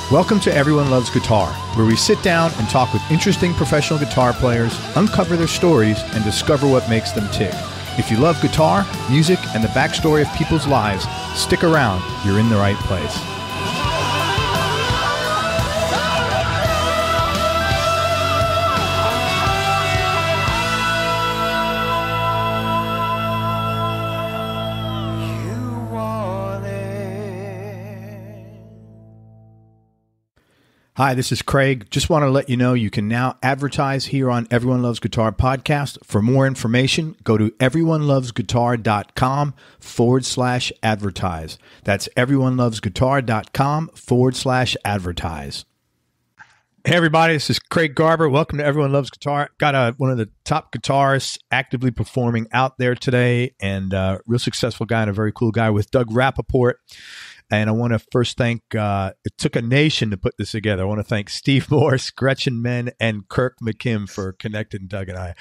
Welcome to Everyone Loves Guitar, where we sit down and talk with interesting professional guitar players, uncover their stories, and discover what makes them tick. If you love guitar, music, and the backstory of people's lives, stick around. You're in the right place. Hi, this is Craig. Just want to let you know you can now advertise here on Everyone Loves Guitar podcast. For more information, go to everyonelovesguitar.com/advertise. That's everyonelovesguitar.com/advertise. Hey, everybody, this is Craig Garber. Welcome to Everyone Loves Guitar. Got one of the top guitarists actively performing out there today, and a real successful guy and a very cool guy with Doug Rappoport. And I want to first thank, it took a nation to put this together. I want to thank Steve Morse, Gretchen Menn, and Kirk McKim for connecting Doug and I.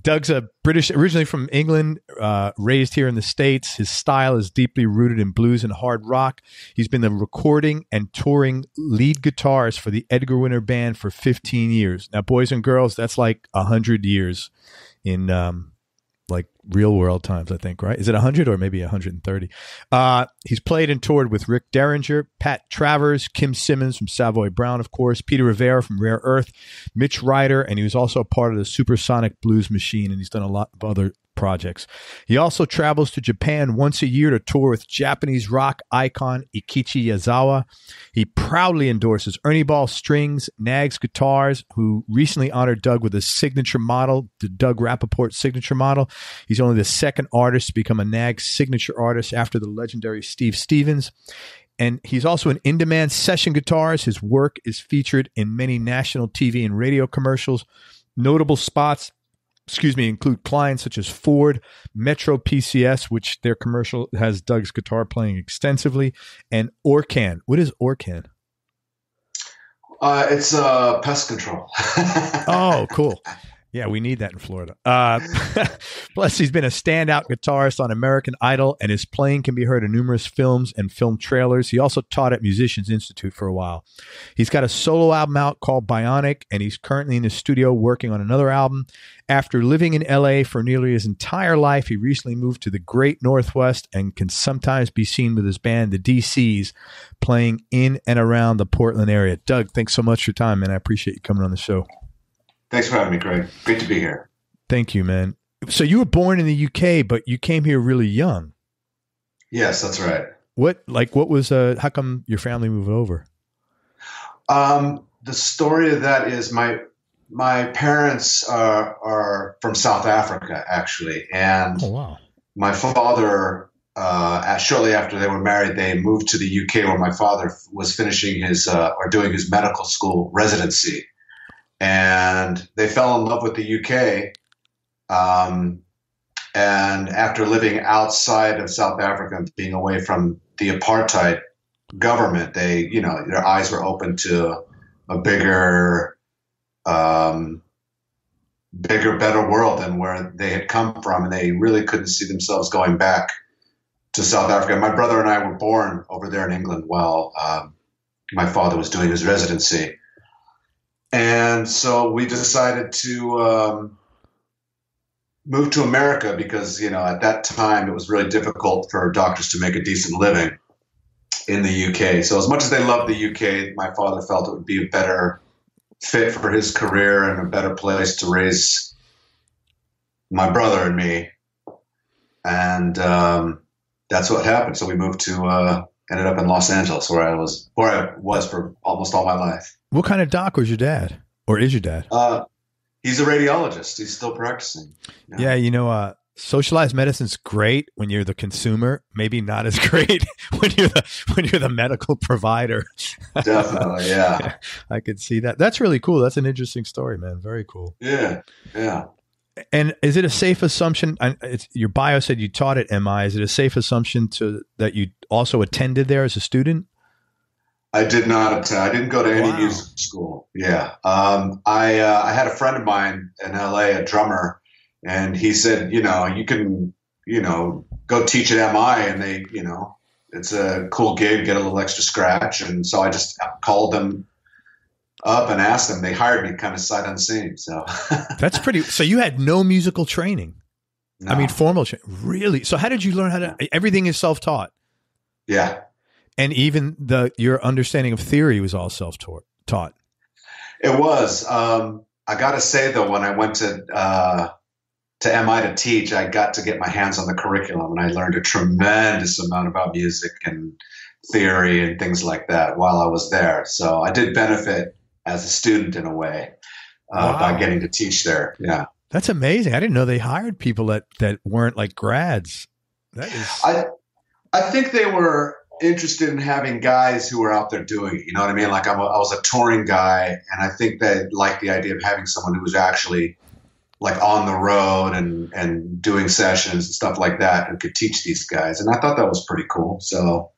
Doug's originally from England, raised here in the States. His style is deeply rooted in blues and hard rock. He's been the recording and touring lead guitarist for the Edgar Winter Band for 15 years. Now, boys and girls, that's like 100 years in like real world times, I think, right? Is it 100 or maybe 130? He's played and toured with Rick Derringer, Pat Travers, Kim Simmonds from Savoy Brown, of course, Peter Rivera from Rare Earth, Mitch Ryder, and he was also a part of the Supersonic Blues Machine, and he's done a lot of other projects. He also travels to Japan once a year to tour with Japanese rock icon Ikichi Yazawa. He proudly endorses Ernie Ball Strings, Nags Guitars, who recently honored Doug with a signature model, the Doug Rappoport signature model. He's only the second artist to become a Nags signature artist after the legendary Steve Stevens. And he's also an in-demand session guitarist. His work is featured in many national TV and radio commercials. Notable spots include clients such as Ford, Metro PCS, which their commercial has Doug's guitar playing extensively, and Orcan. What is Orcan? It's pest control. Oh, cool. Yeah, we need that in Florida. Plus, he's been a standout guitarist on American Idol, and his playing can be heard in numerous films and film trailers. He also taught at Musicians Institute for a while. He's got a solo album out called Bionic, and he's currently in the studio working on another album. After living in LA for nearly his entire life, he recently moved to the Great Northwest and can sometimes be seen with his band, the DCs, playing in and around the Portland area. Doug, thanks so much for your time, man. I appreciate you coming on the show. Thanks for having me, Craig. Great to be here. Thank you, man. So you were born in the UK, but you came here really young. Yes, that's right. How come your family moved over? The story of that is my parents are from South Africa, actually. And oh, wow. My father, shortly after they were married, they moved to the UK where my father was finishing doing his medical school residency. And they fell in love with the UK. And after living outside of South Africa and being away from the apartheid government, their eyes were open to a bigger, better world than where they had come from. And they really couldn't see themselves going back to South Africa. My brother and I were born over there in England while my father was doing his residency. And so we decided to move to America because, at that time it was really difficult for doctors to make a decent living in the UK. So as much as they loved the UK, my father felt it would be a better fit for his career and a better place to raise my brother and me. And that's what happened. So we moved ended up in Los Angeles where I was for almost all my life. What kind of doc was your dad, or is your dad? He's a radiologist. He's still practicing. Yeah, socialized medicine's great when you're the consumer. Maybe not as great when you're the medical provider. Definitely, yeah. I could see that. That's really cool. That's an interesting story, man. Very cool. Yeah. And is it a safe assumption? Your bio said you taught at MI. Is it a safe assumption that you also attended there as a student? I did not attend. I didn't go to any music school. Yeah. I had a friend of mine in LA, a drummer, and he said, you can, go teach at MI and they, it's a cool gig, get a little extra scratch. And so I just called them up and asked them. They hired me kind of sight unseen. So that's pretty. So you had no musical training. No. I mean, formal training. Really? So how did you learn how to? Everything is self-taught. Yeah. And even your understanding of theory was all self-taught. It was. I got to say though, when I went to MI to teach, I got to get my hands on the curriculum, and I learned a tremendous amount about music and theory and things like that while I was there. So I did benefit as a student in a way by getting to teach there. Yeah. That's amazing. I didn't know they hired people that weren't like grads. That is. I think they were interested in having guys who were out there doing it. You know what I mean? Like I was a touring guy, and I think they liked the idea of having someone who was actually like on the road and doing sessions and stuff like that, and could teach these guys. And I thought that was pretty cool. So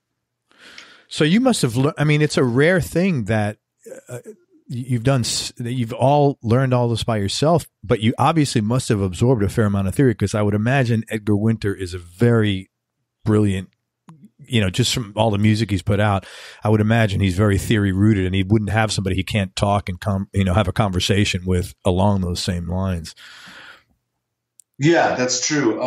you must have learned. I mean, it's a rare thing that you've all learned all this by yourself, but you obviously must have absorbed a fair amount of theory, because I would imagine Edgar Winter is a very brilliant, just from all the music he's put out, I would imagine he's very theory rooted, and he wouldn't have somebody he can't talk and have a conversation with along those same lines. Yeah, that's true.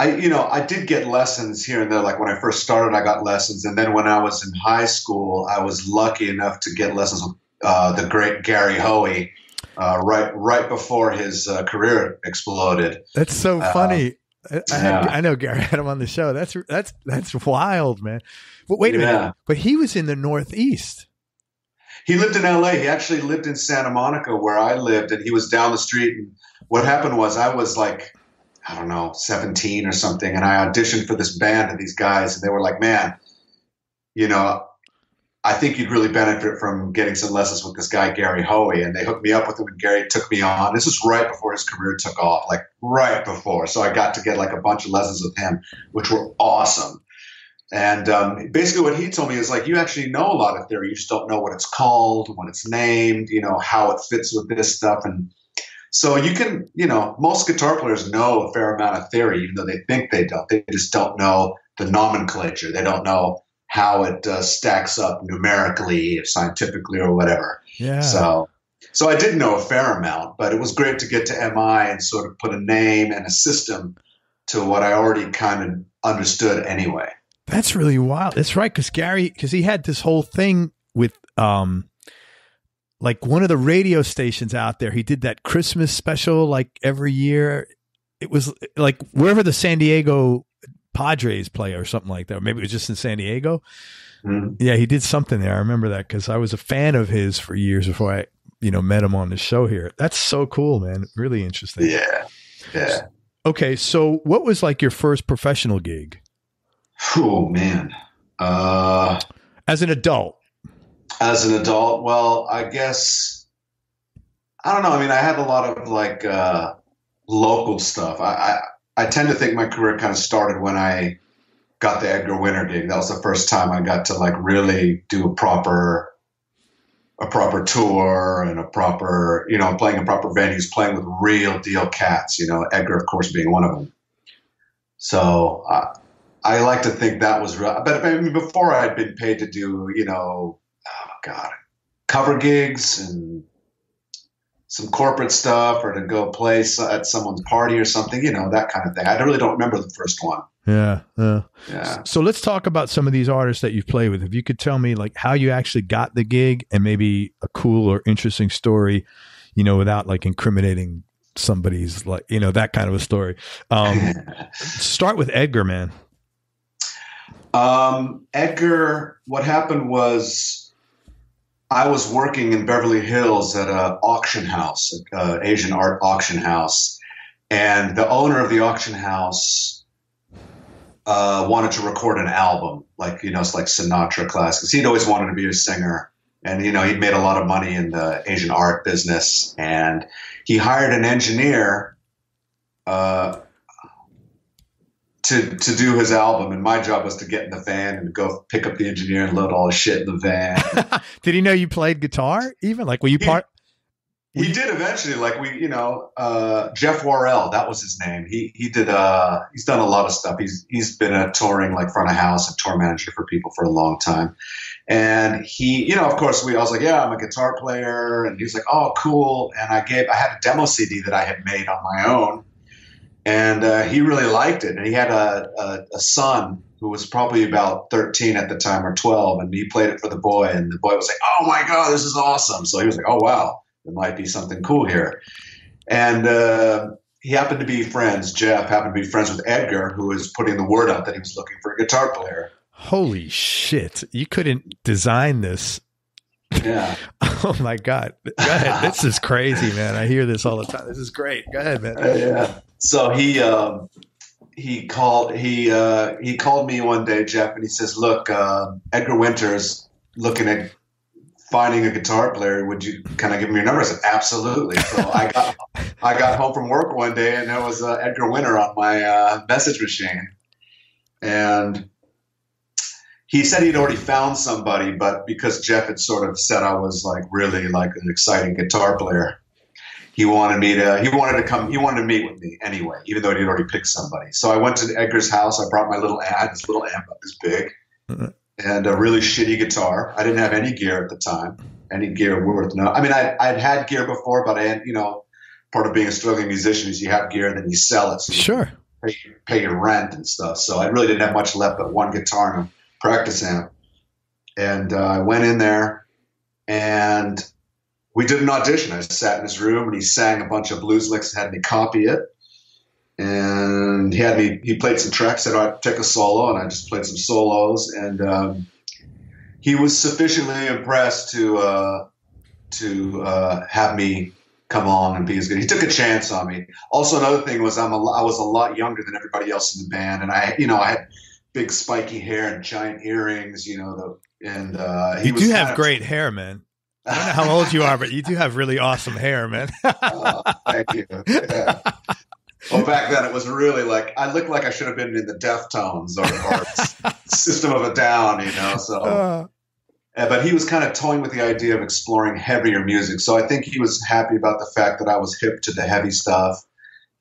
I did get lessons here and there. Like when I first started, I got lessons. And then when I was in high school, I was lucky enough to get lessons with the great Gary Hoey right before his career exploded. That's so funny. I know Gary, had him on the show. That's wild, man. But wait a minute. But he was in the Northeast. He lived in LA. He actually lived in Santa Monica where I lived, and he was down the street. And what happened was I was like, I don't know, 17 or something. And I auditioned for this band and these guys, and they were like, man, I think you'd really benefit from getting some lessons with this guy, Gary Hoey. And they hooked me up with him, and Gary took me on. This was right before his career took off, like right before. So I got to get like a bunch of lessons with him, which were awesome. And basically what he told me is like, you actually know a lot of theory. You just don't know what it's called, what it's named, how it fits with this stuff. And so you can, most guitar players know a fair amount of theory, even though they think they don't. They just don't know the nomenclature. They don't know how it stacks up numerically or scientifically or whatever. Yeah. So I did know a fair amount, but it was great to get to MI and sort of put a name and a system to what I already kind of understood anyway. That's really wild. That's right. Because he had this whole thing with, like one of the radio stations out there, he did that Christmas special like every year. It was like wherever the San Diego Padres play or something like that. Or maybe it was just in San Diego. Mm-hmm. Yeah, he did something there. I remember that because I was a fan of his for years before I, met him on the show here. That's so cool, man. Really interesting. Yeah. Yeah. Okay. So what was like your first professional gig? Oh, man. As an adult? As an adult, well, I guess, I don't know. I mean, I had a lot of like local stuff. I tend to think my career kind of started when I got the Edgar Winter gig. That was the first time I got to like really do a proper tour and a proper, playing in proper venues, playing with real deal cats, Edgar, of course, being one of them. So I like to think that was real. But I mean, before I'd been paid to do, cover gigs and some corporate stuff, or to go play at someone's party or something, that kind of thing. I really don't remember the first one. Yeah. So let's talk about some of these artists that you've played with. If you could tell me like how you actually got the gig and maybe a cool or interesting story, without like incriminating somebody's like, that kind of a story. Start with Edgar, man. Edgar, what happened was I was working in Beverly Hills at an auction house, Asian art auction house. And the owner of the auction house wanted to record an album, like, it's like Sinatra classics. He'd always wanted to be a singer. And, he'd made a lot of money in the Asian art business. And he hired an engineer to do his album, and my job was to get in the van and go pick up the engineer and load all his shit in the van. Did he know you played guitar even? Like, were you part? He did eventually, like Jeff Worrell, that was his name. He did he's done a lot of stuff. He's been a touring like front of house and tour manager for people for a long time. And he, of course I was like, yeah, I'm a guitar player, and he was like, oh, cool. And I had a demo CD that I had made on my own, and he really liked it. And he had a son who was probably about 13 at the time or 12, and he played it for the boy, and the boy was like, oh my God, this is awesome. So he was like, oh wow, there might be something cool here. And he happened to be friends. Jeff happened to be friends with Edgar, who was putting the word out that he was looking for a guitar player. Holy shit. You couldn't design this. Yeah. Oh my God. Go ahead. This is crazy, man. I hear this all the time. This is great. Go ahead, man. Yeah. So he called me one day, Jeff, and he says, look, Edgar Winter's looking at finding a guitar player. Can I give him your number? I said, absolutely. So I got home from work one day, and there was Edgar Winter on my message machine. And he said he'd already found somebody, but because Jeff had sort of said I was like really like an exciting guitar player, he wanted to meet with me anyway, even though he'd already picked somebody. So I went to Edgar's house. I brought my little amp, this little amp about this big, and a really shitty guitar. I didn't have any gear at the time, any gear worth no. I mean, I'd had gear before, but part of being a struggling musician is you have gear and then you sell it. So sure. Pay your rent and stuff. So I really didn't have much left but one guitar and a practice amp. And I went in there and we did an audition. I sat in his room and he sang a bunch of blues licks and had me copy it. And he played some tracks, said I'd take a solo, and I just played some solos. And he was sufficiently impressed to have me come on and be as good. He took a chance on me. Also, another thing was I was a lot younger than everybody else in the band, and I had big spiky hair and giant earrings. You do have great hair, man. I don't know how old you are, but you do have really awesome hair, man. Thank you. Yeah. Well, back then it was really like I looked like I should have been in the Deftones or System of a Down, So, but he was kind of toying with the idea of exploring heavier music. So I think he was happy about the fact that I was hip to the heavy stuff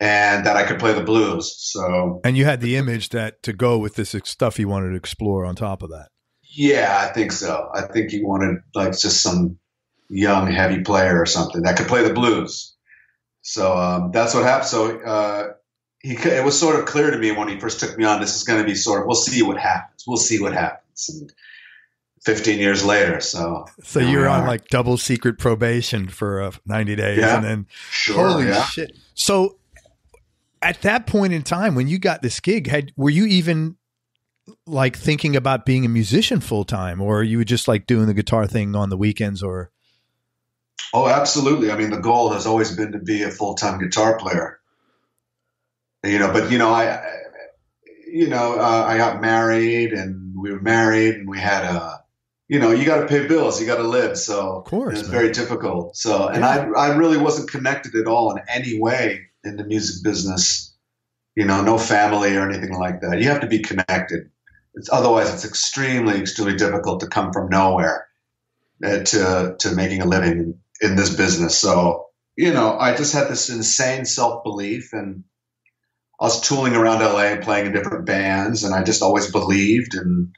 and that I could play the blues. So, and you had the image that to go with this stuff you wanted to explore on top of that. Yeah, I think so. I think he wanted like just some young heavy player or something that could play the blues. So that's what happened. So it was sort of clear to me when he first took me on, this is going to be sort of, we'll see what happens. And 15 years later. So you were on like double secret probation for 90 days. Yeah, and then sure, holy shit. So at that point in time, when you got this gig, were you even like thinking about being a musician full time, or you were just like doing the guitar thing on the weekends or? Oh, absolutely. I mean, the goal has always been to be a full-time guitar player, I got married and we were married and we had you got to pay bills, you got to live. So of course, it's very difficult. So, and I really wasn't connected at all in any way in the music business, no family or anything like that. You have to be connected. Otherwise it's extremely, extremely difficult to come from nowhere to making a living in this business. So, I just had this insane self-belief, and I was tooling around LA and playing in different bands, and I just always believed, and,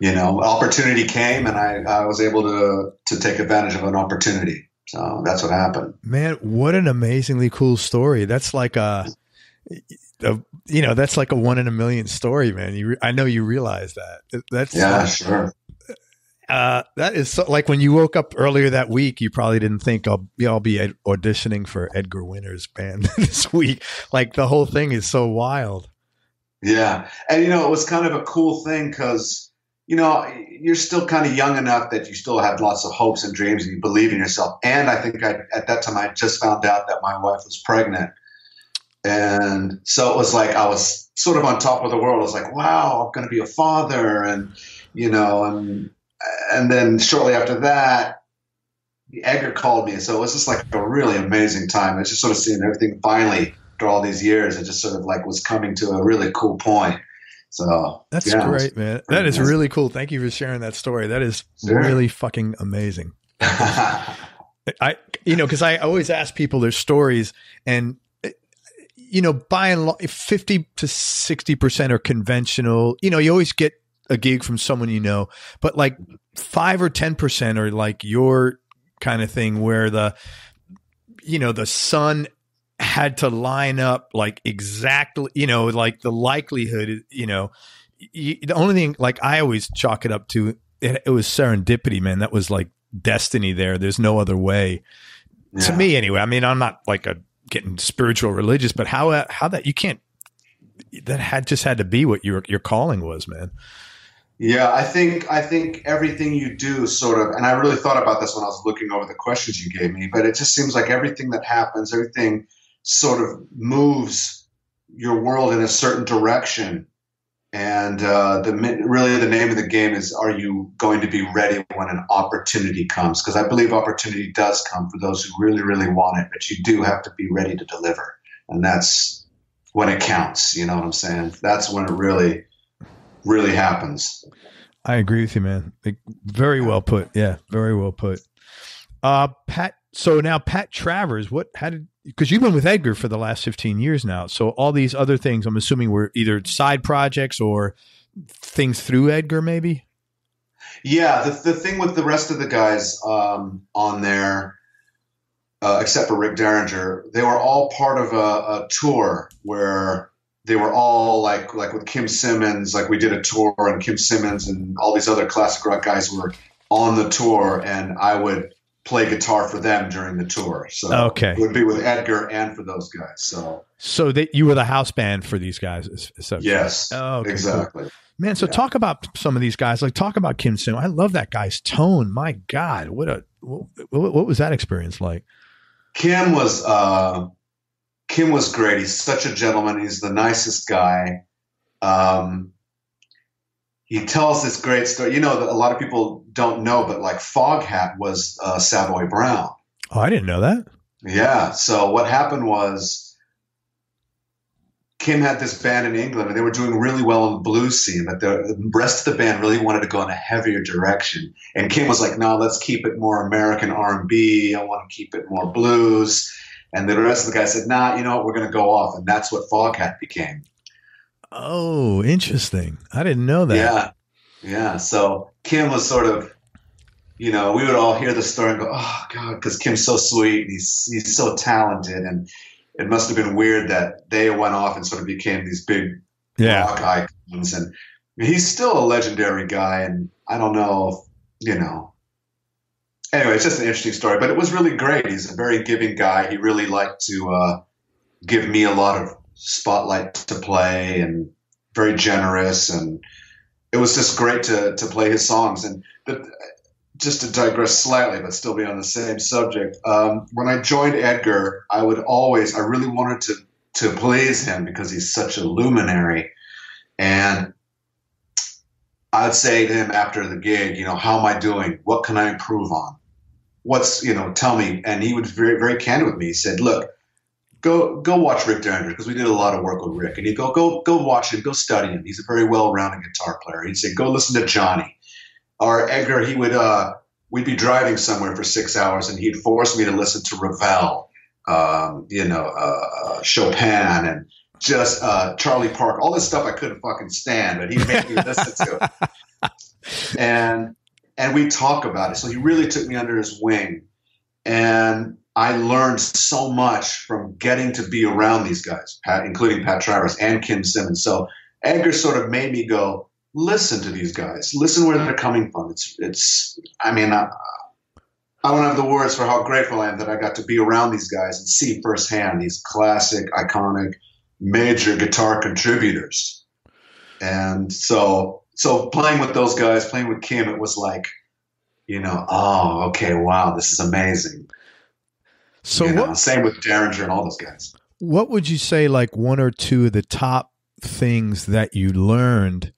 opportunity came and I was able to take advantage of an opportunity. So that's what happened. Man, what an amazingly cool story. That's like that's like a 1 in a million story, man. I know you realize that. That's sure. That is so, like when you woke up earlier that week, you probably didn't think I'll be auditioning for Edgar Winter's band this week. Like the whole thing is so wild. Yeah. And, it was kind of a cool thing because, you're still kind of young enough that you still have lots of hopes and dreams and you believe in yourself. And I think at that time, I just found out that my wife was pregnant. And so it was like I was sort of on top of the world. I was like, wow, I'm going to be a father. And, and then shortly after that, Edgar called me. So it was just like a really amazing time. I was just sort of seeing everything finally after all these years. It just sort of like was coming to a really cool point. So that's great, man. That is really cool. Thank you for sharing that story. That is really fucking amazing. Because I always ask people their stories, and by and large, 50 to 60% are conventional. You always get a gig from someone, but like 5 or 10% are like your kind of thing where the sun had to line up like exactly, like the likelihood, the only thing, like I always chalk it up to, it was serendipity, man. That was like destiny there. There's no other way to me anyway. I mean, I'm not like getting spiritual religious, but how that you can't, that had to be what your calling was, man. Yeah, I think everything you do sort of, and I really thought about this when I was looking over the questions you gave me, but it just seems like everything that happens, everything sort of moves your world in a certain direction. And really the name of the game is, are you going to be ready when an opportunity comes? Because I believe opportunity does come for those who really, really want it, but you do have to be ready to deliver. And that's when it counts. You know what I'm saying? That's when it really, really happens. I agree with you, man. Very well put. Yeah, very well put. Pat. So now Pat Travers, because you've been with Edgar for the last 15 years now. So all these other things, I'm assuming, were either side projects or things through Edgar, maybe? Yeah. The thing with the rest of the guys on there, except for Rick Derringer, they were all part of a tour where they were all like with Kim Simmonds, like we did a tour and Kim Simmonds and all these other classic rock guys were on the tour, and I would play guitar for them during the tour. So it would be with Edgar and for those guys. So that you were the house band for these guys. Yes, exactly. Cool. Man, so talk about some of these guys. Like talk about Kim Simmonds. I love that guy's tone. My God, what was that experience like? Kim was great. He's such a gentleman. He's the nicest guy. He tells this great story. That a lot of people don't know, but like Foghat was Savoy Brown. Oh, I didn't know that. Yeah. So what happened was Kim had this band in England, and they were doing really well in the blues scene, but the rest of the band really wanted to go in a heavier direction. And Kim was like, no, let's keep it more American R&B. I want to keep it more blues. And the rest of the guys said, nah, you know what, we're going to go off. And that's what Foghat became. Oh, interesting. I didn't know that. Yeah. Yeah. So Kim was sort of, we would all hear the story and go, oh, God, because Kim's so sweet and he's so talented. And it must have been weird that they went off and sort of became these big rock icons. And he's still a legendary guy. And I don't know, anyway, it's just an interesting story, but it was really great. He's a very giving guy. He really liked to give me a lot of spotlight to play, and very generous, and it was just great to play his songs. And just to digress slightly but still be on the same subject, when I joined Edgar, I really wanted to please him because he's such a luminary, and I'd say to him after the gig, how am I doing? What can I improve on? Tell me. And he was very, very candid with me. He said, look, Go watch Rick Derringer, because we did a lot of work with Rick. And he'd go watch him, go study him. He's a very well-rounded guitar player. He'd say, go listen to Johnny. Or Edgar, we'd be driving somewhere for 6 hours, and he'd force me to listen to Ravel, Chopin, and just Charlie Parker, all this stuff I couldn't fucking stand, but he'd make me listen to it. And we'd talk about it. So he really took me under his wing. And I learned so much from getting to be around these guys, including Pat Travers and Kim Simmonds. So Edgar sort of made me go, listen to these guys, listen where they're coming from. I don't have the words for how grateful I am that I got to be around these guys and see firsthand these classic, iconic, major guitar contributors. And so playing with those guys, playing with Kim, it was like, oh, okay, wow, this is amazing. So same with Derringer and all those guys. What would you say, like one or two of the top things that you learned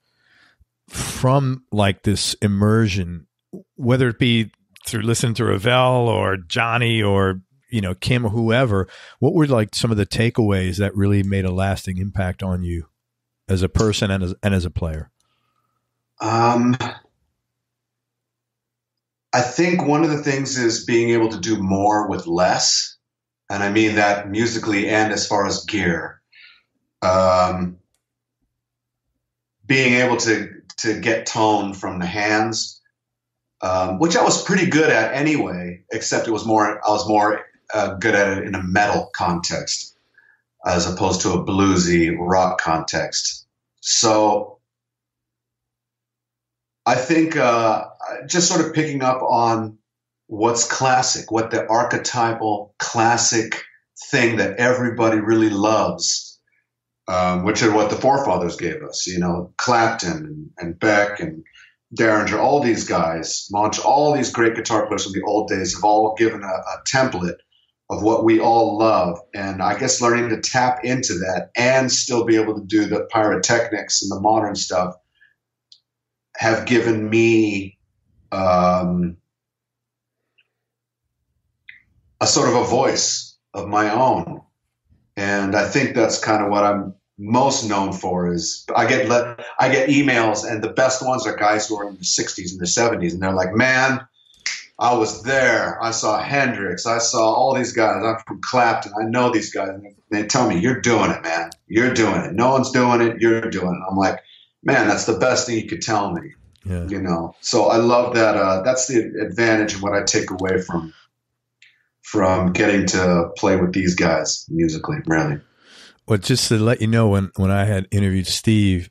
from like this immersion, whether it be through listening to Ravel or Johnny or, Kim or whoever? What were like some of the takeaways that really made a lasting impact on you as a person and as a player? I think one of the things is being able to do more with less. And I mean that musically and as far as gear. Being able to get tone from the hands, which I was pretty good at anyway, except I was more good at it in a metal context as opposed to a bluesy rock context. So I think just sort of picking up on what's classic, what the archetypal classic thing that everybody really loves, which are what the forefathers gave us, Clapton and Beck and Derringer, all these guys, Monch, all these great guitar players from the old days have all given a template of what we all love. And I guess learning to tap into that and still be able to do the pyrotechnics and the modern stuff have given me a sort of a voice of my own. And I think that's kind of what I'm most known for. Is I get emails, and the best ones are guys who are in their 60s and their 70s, and they're like, man, I was there. I saw Hendrix. I saw all these guys. I'm from Clapton. I know these guys. And they tell me, you're doing it, man. You're doing it. No one's doing it. You're doing it. I'm like, man, that's the best thing you could tell me. Yeah. So I love that. That's the advantage and what I take away from getting to play with these guys musically, really. Well, just to let you know, when I had interviewed Steve,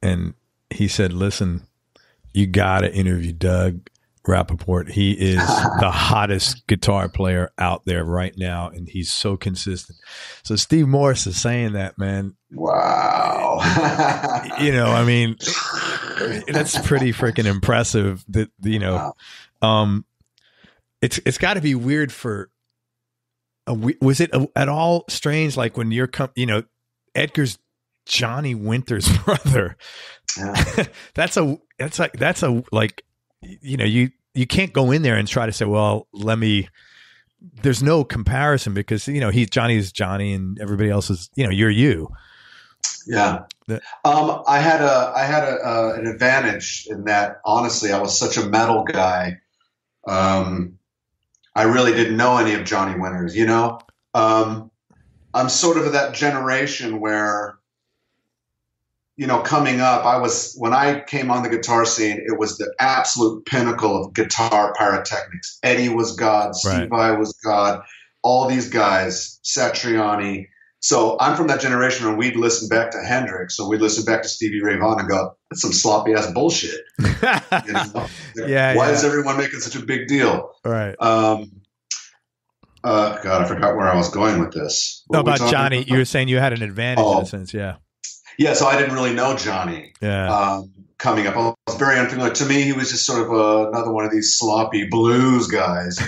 and he said, listen, you got to interview Doug Rappoport. He is the hottest guitar player out there right now, and he's so consistent. So Steve Morris is saying that, man. Wow. I mean, that's pretty freaking impressive. That wow. It's got to be weird for. Was it at all strange, like when you're Edgar's Johnny Winter's brother? Yeah. that's you can't go in there and try to say, well, there's no comparison because Johnny's Johnny and everybody else is you're you. Yeah. I had an advantage in that, honestly, I was such a metal guy. I really didn't know any of Johnny Winters, I'm sort of that generation where, coming up, when I came on the guitar scene, it was the absolute pinnacle of guitar pyrotechnics. Eddie was God, Steve Vai was God, all these guys, Satriani. So I'm from that generation when we'd listen back to Hendrix, so we'd listen back to Stevie Ray Vaughan and go, that's some sloppy ass bullshit. Why is everyone making such a big deal? Right. God, I forgot where I was going with this. No, about Johnny, you were saying you had an advantage in a sense, yeah. Yeah, so I didn't really know Johnny. Yeah. Coming up, I was very unfamiliar. To me, he was just sort of another one of these sloppy blues guys,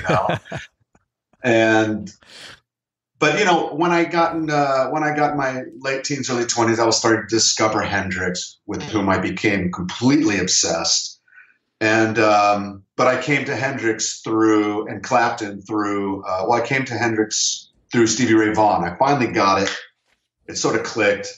But when I got in my late teens, early 20s, I was starting to discover Hendrix, with whom I became completely obsessed. And but I came to Hendrix and Clapton through. I came to Hendrix through Stevie Ray Vaughan. I finally got it. It sort of clicked.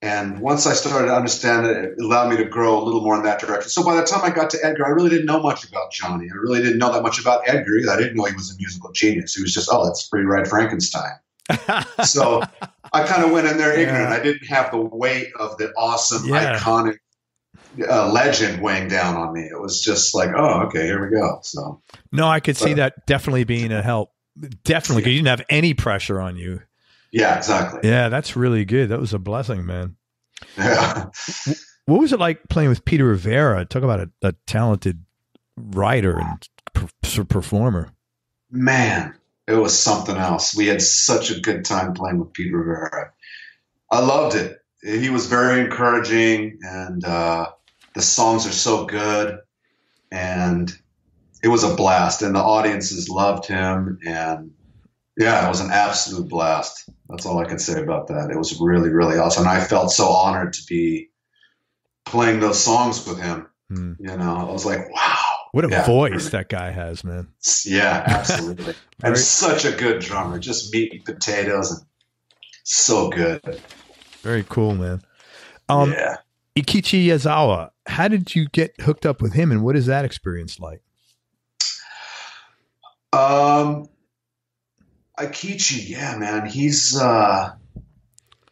And once I started to understand it, it allowed me to grow a little more in that direction. So by the time I got to Edgar, I really didn't know much about Johnny. I really didn't know that much about Edgar either. I didn't know he was a musical genius. He was just, that's Free Ride Frankenstein. So I kind of went in there ignorant. I didn't have the weight of the awesome, iconic legend weighing down on me. It was just like, oh, okay, here we go. So no, I could see that definitely being a help. Definitely, because you didn't have any pressure on you. Yeah, exactly. Yeah, that's really good. That was a blessing, man. Yeah. What was it like playing with Peter Rivera? Talk about a talented writer and performer. Man, it was something else. We had such a good time playing with Peter Rivera. I loved it. He was very encouraging, and the songs are so good, and it was a blast, and the audiences loved him, and yeah, it was an absolute blast. That's all I can say about that. It was really, really awesome. And I felt so honored to be playing those songs with him. I was like, wow. What a voice that guy has, man. Yeah, absolutely. And such a good drummer. Just meat and potatoes. And so good. Very cool, man. Ikichi Yazawa, how did you get hooked up with him, and what is that experience like? Aikichi, yeah, man.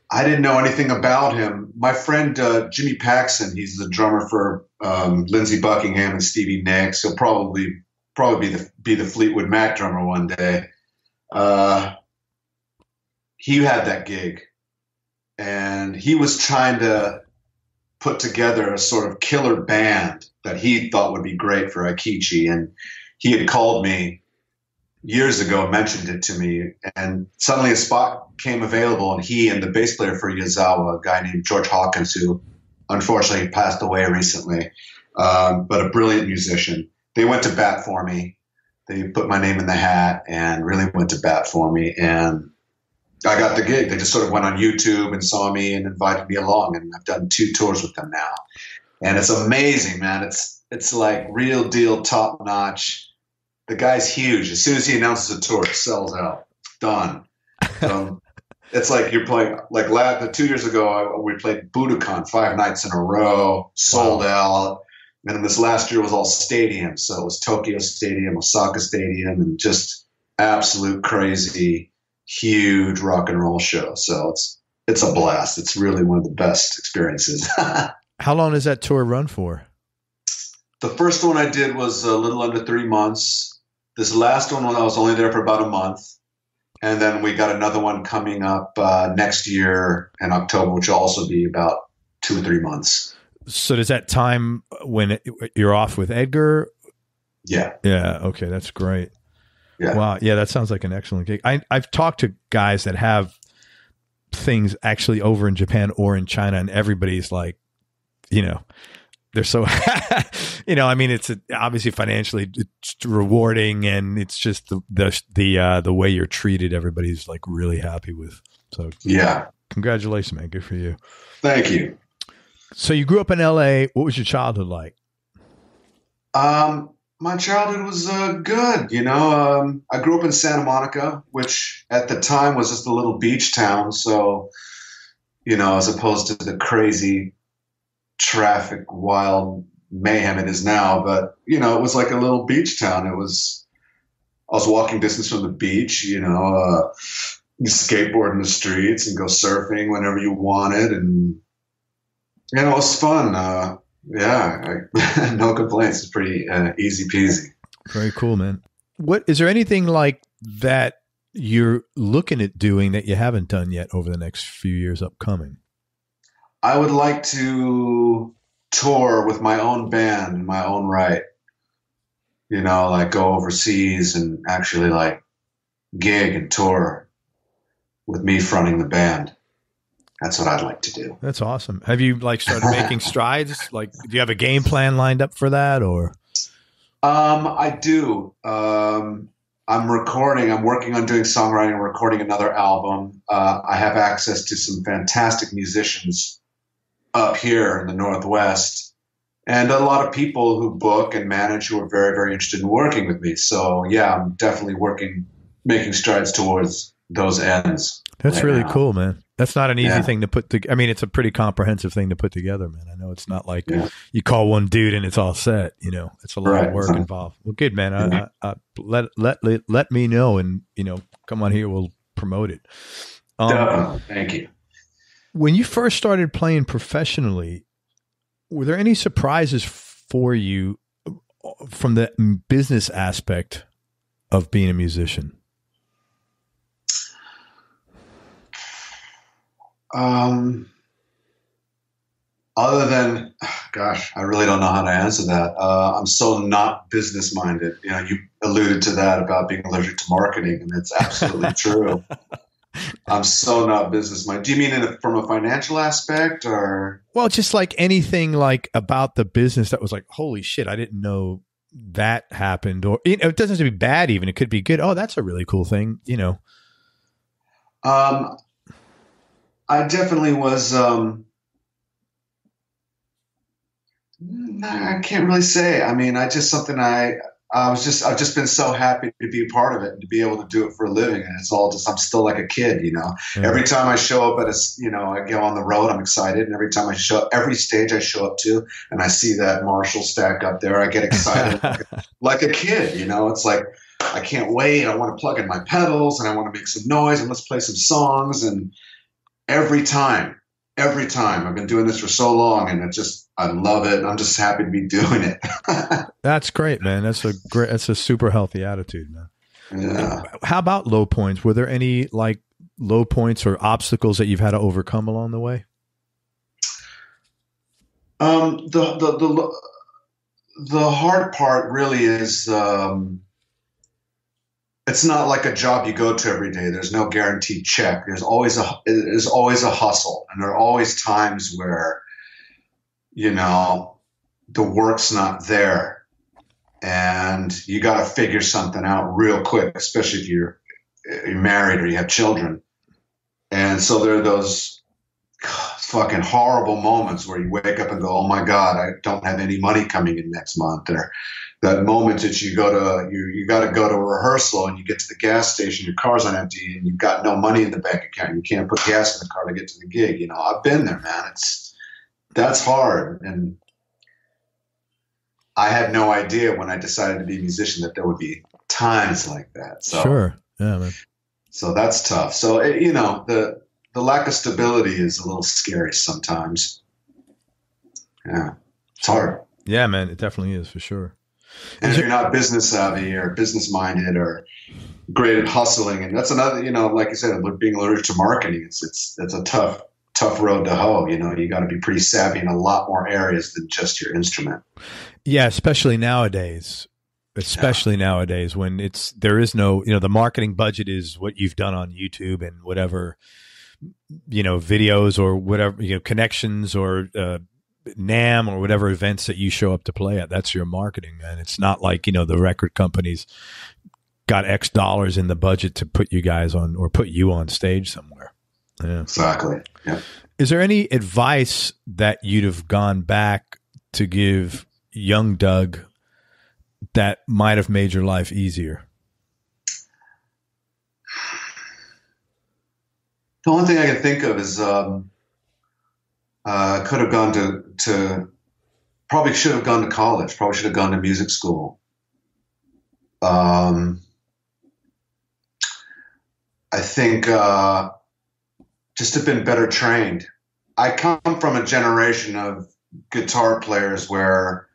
I didn't know anything about him. My friend Jimmy Paxson, he's the drummer for Lindsey Buckingham and Stevie Nicks. He'll probably be the Fleetwood Mac drummer one day. He had that gig, and he was trying to put together a sort of killer band that he thought would be great for Aikichi. And he had called me years ago and mentioned it to me, and suddenly a spot came available, and he and the bass player for Yazawa, a guy named George Hawkins, who unfortunately passed away recently, but a brilliant musician, they went to bat for me. They put my name in the hat and really went to bat for me, and I got the gig. They just sort of went on YouTube and saw me and invited me along, and I've done 2 tours with them now. And it's amazing, man. It's like real deal, top notch. The guy's huge. As soon as he announces a tour, it sells out. Done. It's like you're playing, like 2 years ago, we played Budokan 5 nights in a row, sold out. And then this last year was all stadiums. So it was Tokyo Stadium, Osaka Stadium, and just absolute crazy, huge rock and roll show. So it's a blast. It's really one of the best experiences. How long does that tour run for? The first one I did was a little under 3 months. This last one, I was only there for about a month. And then we got another one coming up next year in October, which will also be about 2 or 3 months. So does that time when you're off with Edgar? Yeah. Yeah. Okay. That's great. Yeah. Wow. Yeah. That sounds like an excellent gig. I've talked to guys that have things actually over in Japan or in China, and everybody's like, they're so, I mean, it's obviously financially it's rewarding, and it's just the way you're treated. Everybody's like really happy with. So yeah, congratulations, man. Good for you. Thank you. So you grew up in LA. What was your childhood like? My childhood was good. I grew up in Santa Monica, which at the time was just a little beach town. So, as opposed to the crazy traffic, wild mayhem it is now, but it was like a little beach town. I was walking distance from the beach, you skateboard in the streets and go surfing whenever you wanted, and it was fun. No complaints. It's pretty easy peasy. Very cool, man. What is there anything like that you're looking at doing that you haven't done yet over the next few years upcoming? I would like to tour with my own band in my own right. Like go overseas and actually like gig and tour with me fronting the band. That's what I'd like to do. That's awesome. Have you started making strides? Do you have a game plan lined up for that, or? I do. I'm recording. I'm working on doing songwriting and recording another album. I have access to some fantastic musicians up here in the Northwest, and a lot of people who book and manage who are very, very interested in working with me. So yeah, I'm definitely making strides towards those ends. That's really cool, man. That's not an easy thing to put together. I mean, it's a pretty comprehensive thing to put together, man. I know it's not like you call one dude and it's all set. It's a lot of work involved. Well, good, man. Let me know, and come on here. We'll promote it. Thank you. When you first started playing professionally, were there any surprises for you from the business aspect of being a musician? Other than, gosh, I really don't know how to answer that. I'm so not business minded. You alluded to that about being allergic to marketing, and it's absolutely true. I'm so not business minded. Do you mean from a financial aspect, or? Well, just like anything about the business that was like, holy shit, I didn't know that happened. Or it doesn't have to be bad even. It could be good. Oh, that's a really cool thing, I definitely was, I can't really say. I mean, I've just been so happy to be a part of it and to be able to do it for a living. And it's all I'm still like a kid, Yeah. Every time I show up I go on the road, I'm excited. And every time every stage I show up to and I see that Marshall stack up there, I get excited like a kid, It's like, I can't wait. I want to plug in my pedals and I want to make some noise and let's play some songs. And every time I've been doing this for so long and I love it. I'm just happy to be doing it. That's great, man. That's a super healthy attitude, man. Yeah. How about low points? Were there any like low points or obstacles that you've had to overcome along the way? The hard part really is, it's not like a job you go to every day. There's no guaranteed check. There's always a hustle. And there are always times where, the work's not there and you got to figure something out real quick, especially if you're married or you have children. And so there are those fucking horrible moments where you wake up and go, oh my God, I don't have any money coming in next month. Or that moment that you got to go to a rehearsal and you get to the gas station, your car's on empty and you've got no money in the bank account. You can't put gas in the car to get to the gig. I've been there, man. That's hard. And I had no idea when I decided to be a musician that there would be times like that. So, sure. Yeah, man. So that's tough. So, the lack of stability is a little scary sometimes. Yeah. It's hard. Yeah, man. It definitely is for sure. And if you're not business savvy or business minded or great at hustling, and that's another, like you said, being allergic to marketing, it's a tough road to hoe. You got to be pretty savvy in a lot more areas than just your instrument. Yeah, especially nowadays. Nowadays when there is no, the marketing budget is what you've done on YouTube and whatever, videos or whatever, connections or NAMM or whatever events that you show up to play at. That's your marketing. And it's not like, the record companies got X dollars in the budget to put you guys on or put you on stage somewhere. Yeah. Exactly. Yeah. Is there any advice that you'd have gone back to give young Doug that might have made your life easier? The only thing I can think of is could have gone probably should have gone to college, probably should have gone to music school. I think just have been better trained. I come from a generation of guitar players where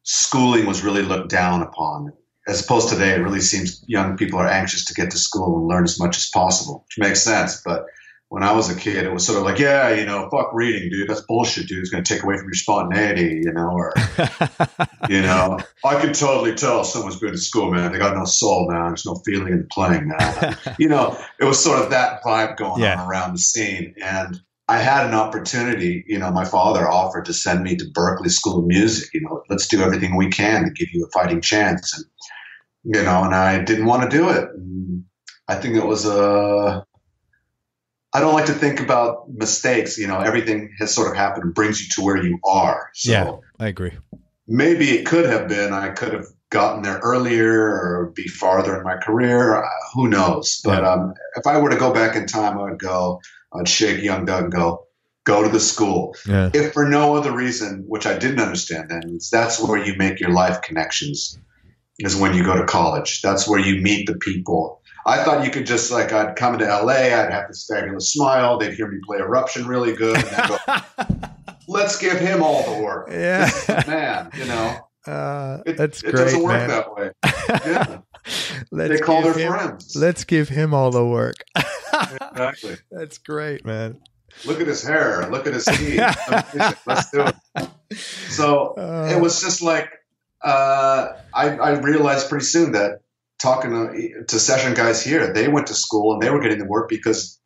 schooling was really looked down upon. As opposed to today, it really seems young people are anxious to get to school and learn as much as possible, which makes sense. But when I was a kid, it was sort of like, yeah, fuck reading, dude. That's bullshit, dude. It's going to take away from your spontaneity, or, I can totally tell someone's been to school, man. They got no soul, man. There's no feeling in the playing, man. It was sort of that vibe going on around the scene. And I had an opportunity, my father offered to send me to Berklee School of Music, let's do everything we can to give you a fighting chance. And, and I didn't want to do it. And I think it was I don't like to think about mistakes. Everything has sort of happened and brings you to where you are. So yeah, I agree. Maybe it could have been, I could have gotten there earlier or be farther in my career. Who knows? But if I were to go back in time, I'd shake young Doug and go to the school. Yeah. If for no other reason, which I didn't understand then, is that's where you make your life connections, is when you go to college. That's where you meet the people. I thought you could just I'd come into LA, I'd have this fabulous smile, they'd hear me play Eruption really good, and I'd go, let's give him all the work. Yeah. This is the man, That's great, it doesn't work man. that way. Yeah. They call their friends. Let's give him all the work. Exactly. That's great, man. Look at his hair. Look at his teeth. Let's do it. So it was just like, I realized pretty soon that talking to session guys here, they went to school and they were getting the work because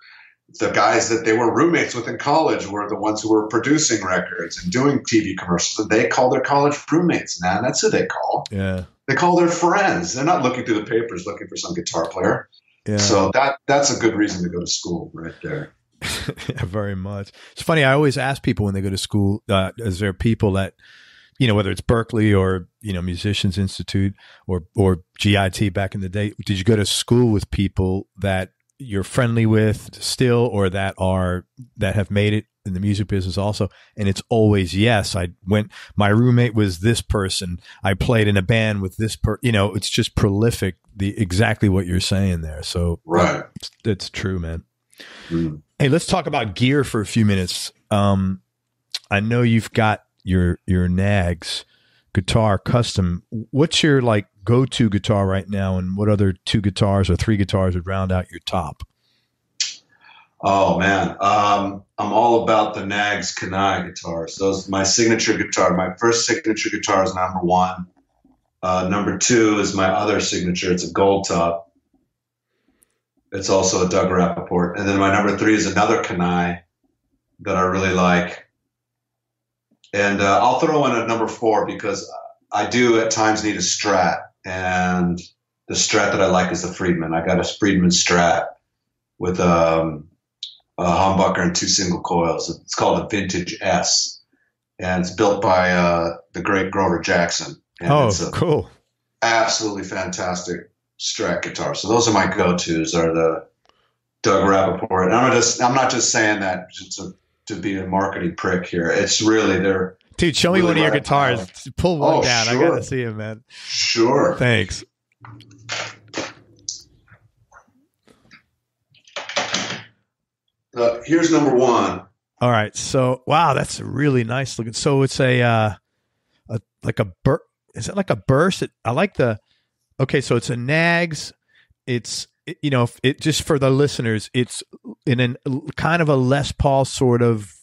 the guys that they were roommates with in college were the ones who were producing records and doing TV commercials. And they call their college roommates now. That's who they call. Yeah. They call their friends. They're not looking through the papers looking for some guitar player. Yeah. So that's a good reason to go to school right there. Yeah, very much. It's funny. I always ask people when they go to school, is there people that, whether it's Berklee or, Musicians Institute or GIT back in the day, did you go to school with people that you're friendly with still, or that have made it in the music business also, and it's always yes. My roommate was this person. I played in a band with this it's just prolific. Exactly what you're saying there. So right, it's true, man. Mm. Hey, let's talk about gear for a few minutes. I know you've got your Nags guitar custom. What's your like go-to guitar right now, and what other 2 guitars or 3 guitars would round out your top? Oh man, I'm all about the Nags Kanai guitars. Those my signature guitar. My first signature guitar is number 1. Number 2 is my other signature. It's a gold top. It's also a Doug Rappoport. And then my number 3 is another Kanai that I really like. And I'll throw in a number 4 because I do at times need a Strat. And the Strat that I like is the Friedman. I got a Friedman Strat with a humbucker and 2 single coils. It's called a Vintage S. And it's built by the great Grover Jackson. And it's cool. Absolutely fantastic Strat guitar. So those are my go-tos, are the Doug Rappoport. And I'm not just saying that to be a marketing prick here. It's really Dude, show me one of your guitars. Pull one down. Sure. I got to see it, man. Sure. Thanks. Here's number 1. All right. So, wow, that's really nice looking. So it's like a burst. Is it like a burst? I like okay. So it's a Nags. It's, just for the listeners, it's in a kind of a Les Paul sort of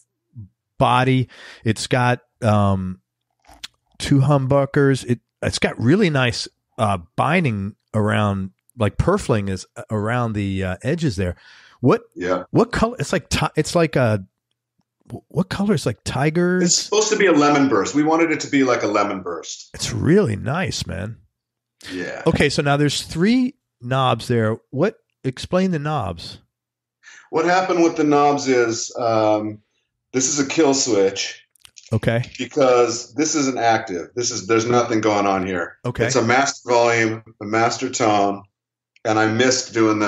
body. It's got 2 humbuckers. It's got really nice binding around, like purfling is around the edges there. What color? It's like what color is like tiger? It's supposed to be a lemon burst. We wanted it to be like a lemon burst. It's really nice, man. Yeah. Okay, so now there's 3 knobs there. Explain the knobs. What happened with the knobs is this is a kill switch. Okay. Because this isn't active. There's nothing going on here. Okay. It's a master volume, a master tone, and I missed doing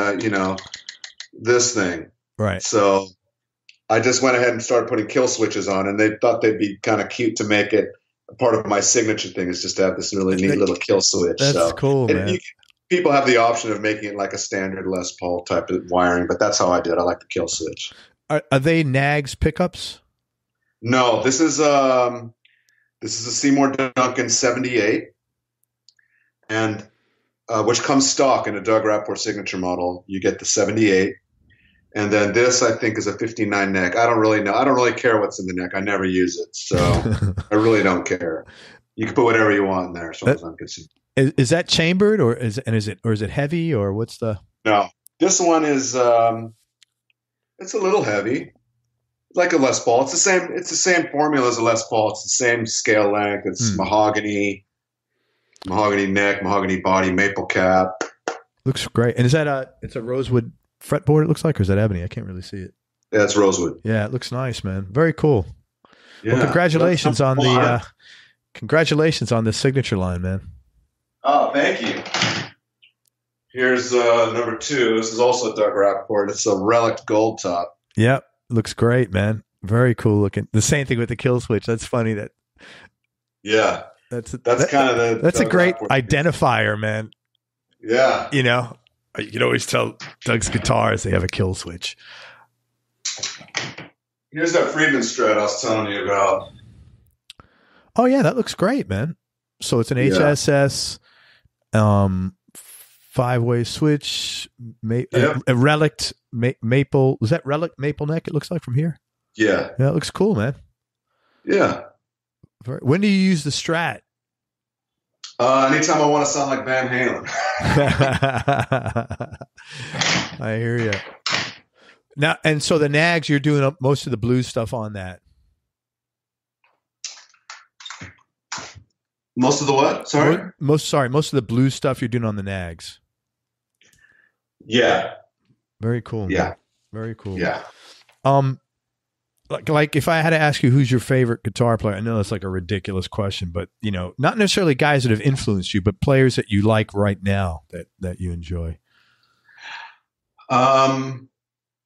this thing. Right. So I just went ahead and started putting kill switches on, and they thought they'd be kind of cute to make it a part of my signature thing, is just to have this really neat little kill switch. That's cool, man. People have the option of making it like a standard Les Paul type of wiring, but that's how I did. I like the kill switch. Are they Nags pickups? No, this is a Seymour Duncan 78, and which comes stock in a Doug Rappoport signature model. You get the 78. And then this, I think, is a 59 neck. I don't really know. I don't really care what's in the neck. I never use it, so I really don't care. You can put whatever you want in there, as far as I'm concerned. Is that chambered, or is it heavy, or what's the? No, this one is. It's a little heavy, like a Les Paul. It's the same formula as a Les Paul. It's the same scale length. It's mahogany neck, mahogany body, maple cap. Looks great. And is that it's a rosewood fretboard, it looks like, or is that ebony? I can't really see it. Yeah, it's rosewood. Yeah, it looks nice, man. Very cool. Yeah, well, congratulations on the signature line, man. Oh, thank you. Here's number 2. This is also a Doug Rappoport. It's a relic gold top. Yep, looks great, man. Very cool looking. The same thing with the kill switch. That's funny that. Yeah, that's kind of the. That's Doug a great Rappoport identifier, man. Yeah, you can always tell Doug's guitars, they have a kill switch. Here's that Friedman Strat I was telling you about. Oh yeah, that looks great, man. So it's an HSS 5-way switch, a relic maple. Is that relic maple neck? It looks like from here. Yeah, it looks cool, man. Yeah. When do you use the Strat? Anytime I want to sound like Van Halen. I hear you. Now, and so the Nags, you're doing most of the blues stuff on that. Most of the what? Sorry? Most of the blues stuff you're doing on the Nags. Yeah. Very cool. Man. Yeah. Very cool. Yeah. Like if I had to ask you who's your favorite guitar player, I know that's like a ridiculous question, but not necessarily guys that have influenced you, but players that you like right now that you enjoy.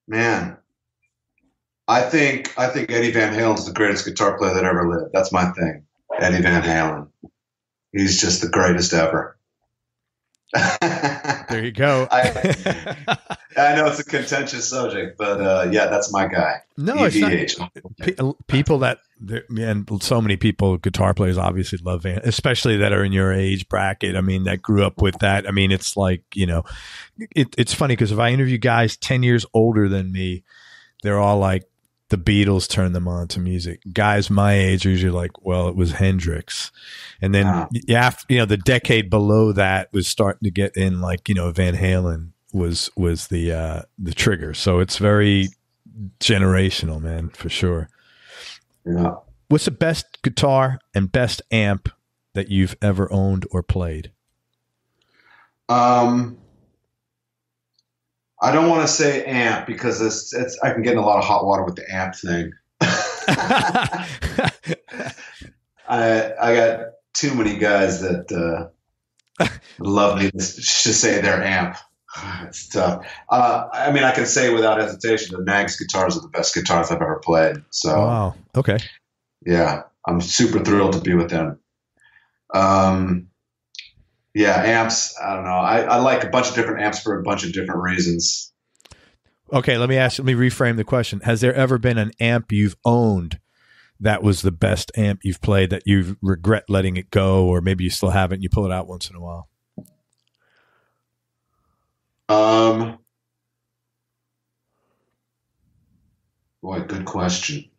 Man, I think Eddie Van Halen's the greatest guitar player that ever lived. That's my thing. Eddie Van Halen. He's just the greatest ever. There you go. I know it's a contentious subject, but yeah, that's my guy. No, it's not. People that, man, so many people, guitar players, obviously love Van, especially that are in your age bracket. I mean, that grew up with that. I mean, it's like, you know, it's funny because if I interview guys 10 years older than me, they're all like, the Beatles turned them on to music. Guys my age are usually like, well, it was Hendrix. And then, the decade below that was starting to get in, like, you know, Van Halen was the trigger. So it's very generational, man, for sure. Yeah. What's the best guitar and best amp that you've ever owned or played? I don't want to say amp because it's I can get in a lot of hot water with the amp thing. I got too many guys that love me to say their amp. It's tough. I mean, I can say without hesitation the Nags guitars are the best guitars I've ever played. So, wow. Okay. Yeah, I'm super thrilled to be with them. Yeah, amps, I don't know. I like a bunch of different amps for a bunch of different reasons. Okay, let me reframe the question. Has there ever been an amp you've owned that was the best amp you've played that you regret letting it go, or maybe you still have it and you pull it out once in a while? Boy, good question.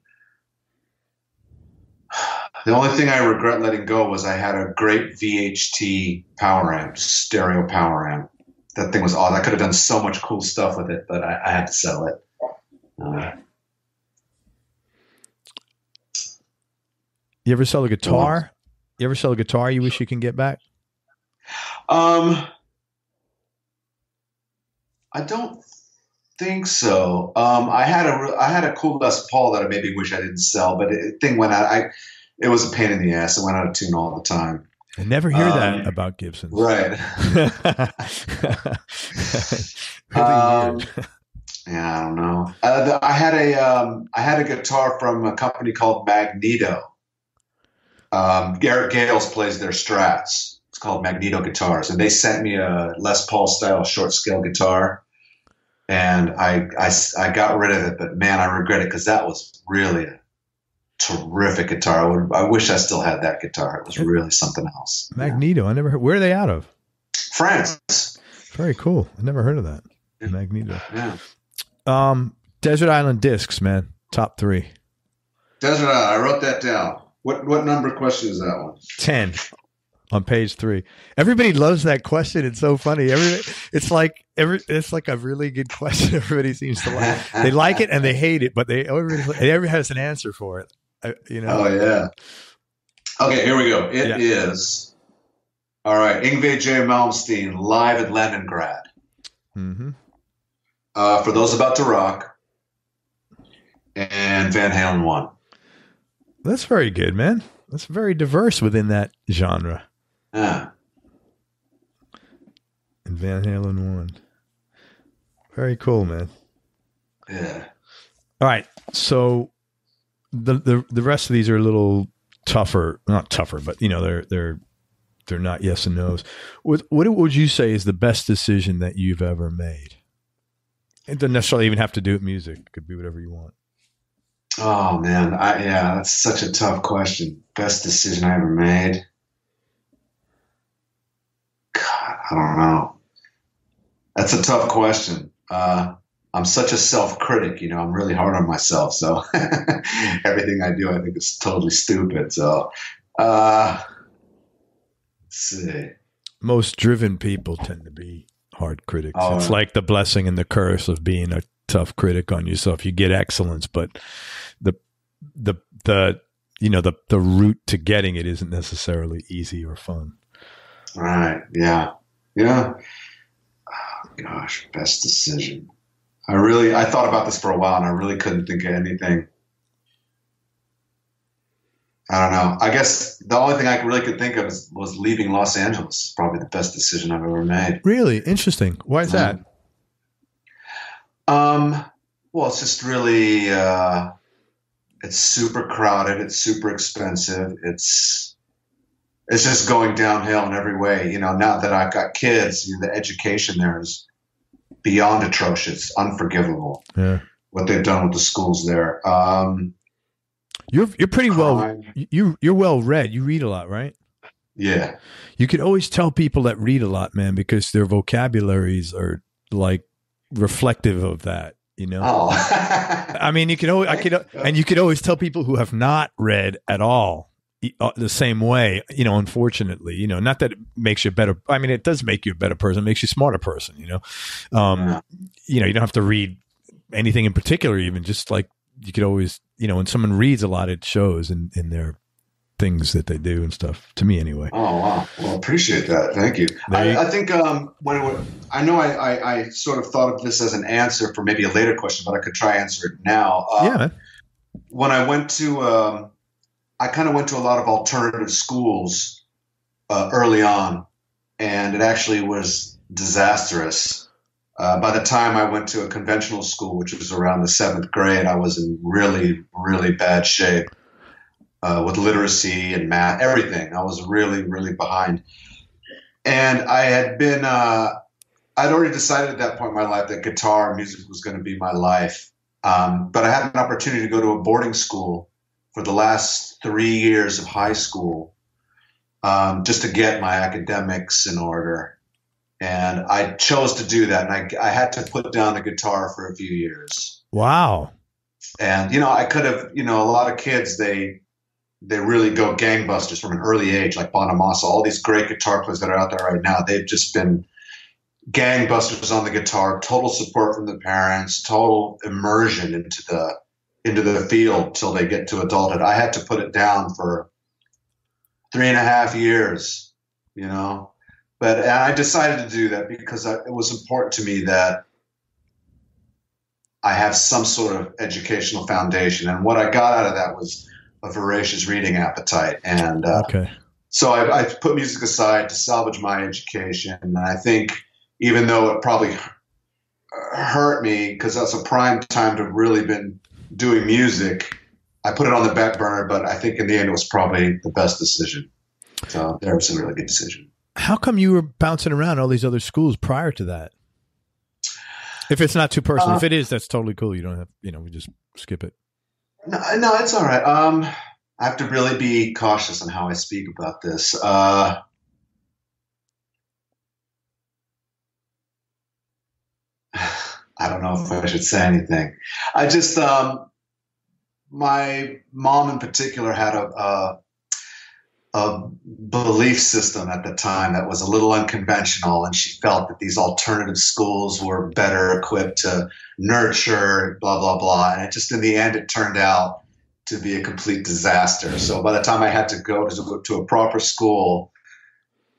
The only thing I regret letting go was I had a great VHT power amp, stereo power amp. That thing was awesome. I could have done so much cool stuff with it, but I had to sell it. You ever sell a guitar? You ever sell a guitar you wish you can get back? I don't think so. I had a cool Les Paul that I maybe wish I didn't sell, but the thing went out. It was a pain in the ass. It went out of tune all the time. I never hear that about Gibsons. Right. Really weird. Yeah, I don't know. I had a guitar from a company called Magneto. Garrett Gales plays their Strats. It's called Magneto Guitars, and they sent me a Les Paul style short scale guitar, and I got rid of it. But man, I regret it because that was really a terrific guitar. I wish I still had that guitar. It was really something else. Magneto. I never heard. Where are they out of? France. Very cool. I never heard of that. Yeah. Magneto. Yeah. Desert Island Discs, man. Top 3. Desert Island. I wrote that down. What number question is that one? 10 on page 3. Everybody loves that question. It's so funny. It's like a really good question. Everybody seems to like. They like it and they hate it, but everybody has an answer for it. You know. Oh yeah. Okay, here we go. It is. All right, Yngwie J. Malmsteen live at Leningrad. Mm-hmm. For those about to rock, and Van Halen 1. That's very good, man. That's very diverse within that genre. Yeah. And Van Halen 1. Very cool, man. Yeah. All right. So the rest of these are a little tougher. Not tougher, but you know, they're not yes and no's. What would you say is the best decision that you've ever made? It doesn't necessarily even have to do with music. It could be whatever you want. Oh man, that's such a tough question. Best decision I ever made. God, I don't know. That's a tough question. I'm such a self-critic, you know. I'm really hard on myself, so everything I do, I think is totally stupid. So, let's see. Most driven people tend to be hard critics. Oh, it's like the blessing and the curse of being a tough critic on yourself. You get excellence, but the route to getting it isn't necessarily easy or fun. Right. Yeah. Oh, gosh, best decision. I thought about this for a while and I really couldn't think of anything. I don't know. I guess the only thing I really could think of was leaving Los Angeles. Probably the best decision I've ever made. Really? Interesting. Why is that? Well, it's just really, it's super crowded. It's super expensive. It's just going downhill in every way. You know, now that I've got kids, you know, the education there is beyond atrocious, unforgivable. Yeah. What they've done with the schools there. You're pretty crime. you're well read. You read a lot, right? Yeah. You could always tell people that read a lot, man, because their vocabularies are like reflective of that. You know, Oh. I mean, you could always tell people who have not read at all the same way. You know, unfortunately, you know, not that it makes you a better. I mean, it does make you a better person. It makes you a smarter person. You know, Yeah. you know, you don't have to read anything in particular. Even just like you could always, you know, when someone reads a lot, it shows in their things that they do and stuff. To me, anyway. Oh, wow. Well, appreciate that. Thank you. I think I know I sort of thought of this as an answer for maybe a later question, but I could try answer it now. Yeah, man. When I went to, I kind of went to a lot of alternative schools early on, and it actually was disastrous. By the time I went to a conventional school, which was around the 7th grade, I was in really, really bad shape. With literacy and math, everything. I was really, really behind. And I had been, I'd already decided at that point in my life that guitar music was going to be my life. But I had an opportunity to go to a boarding school for the last 3 years of high school, just to get my academics in order. And I chose to do that. And I had to put down the guitar for a few years. Wow. And, you know, I could have, you know, a lot of kids, they really go gangbusters from an early age, like Bonamassa. All these great guitar players that are out there right now, they've just been gangbusters on the guitar, total support from the parents, total immersion into the field till they get to adulthood. I had to put it down for 3.5 years, you know. But I decided to do that because it was important to me that I have some sort of educational foundation. And what I got out of that was a voracious reading appetite. And so I put music aside to salvage my education. And I think even though it probably hurt me because that's a prime time to have really been doing music, I put it on the back burner, but I think in the end it was probably the best decision. So there was a really good decision. How come you were bouncing around all these other schools prior to that? If it's not too personal, if it is, that's totally cool. You don't have, you know, we just skip it. No, it's all right. I have to really be cautious on how I speak about this. I don't know if I should say anything. I just, my mom in particular had a belief system at the time that was a little unconventional, and she felt that these alternative schools were better equipped to nurture, blah, blah, blah. And it just, in the end, it turned out to be a complete disaster. So by the time I had to go to a proper school,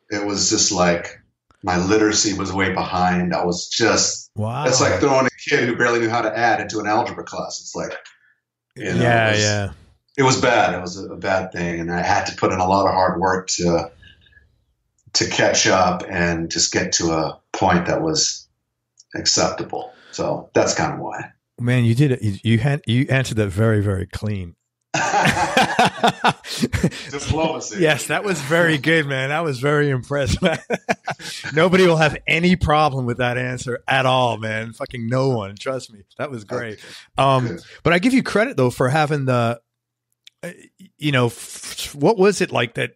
it was just like my literacy was way behind. I was just, wow. It's like throwing a kid who barely knew how to add into an algebra class. It's like, you know, it was bad. It was a bad thing. And I had to put in a lot of hard work to catch up and just get to a point that was acceptable. So that's kind of why. Man, you did it. You answered that very, very clean. Diplomacy. Yes, that was very good, man. I was very impressed. Nobody will have any problem with that answer at all, man. Fucking no one. Trust me. That was great. But I give you credit though for having the, you know, what was it like that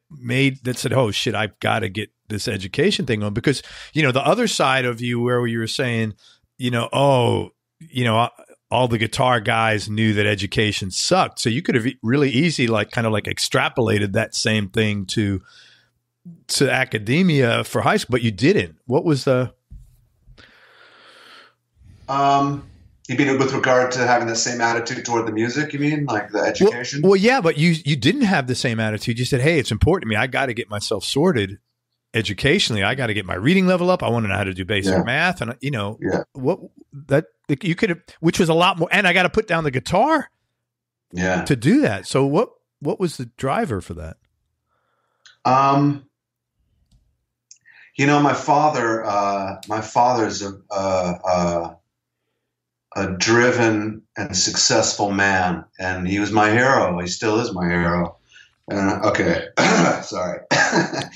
said, oh shit, I've got to get this education thing on? Because, you know, the other side of you where you were saying, you know, oh, you know, all the guitar guys knew that education sucked. So you could have really easy, like kind of like extrapolated that same thing to academia for high school, but you didn't. What was the? You mean with regard to having the same attitude toward the music? You mean like the education? Well, yeah, but you didn't have the same attitude. You said, hey, it's important to me. I got to get myself sorted educationally. I got to get my reading level up. I want to know how to do basic math. And, you know, what that you could have, which was a lot more. And I got to put down the guitar to do that. So what was the driver for that? You know, my father's a driven and successful man, and he was my hero. He still is my hero. And okay, sorry.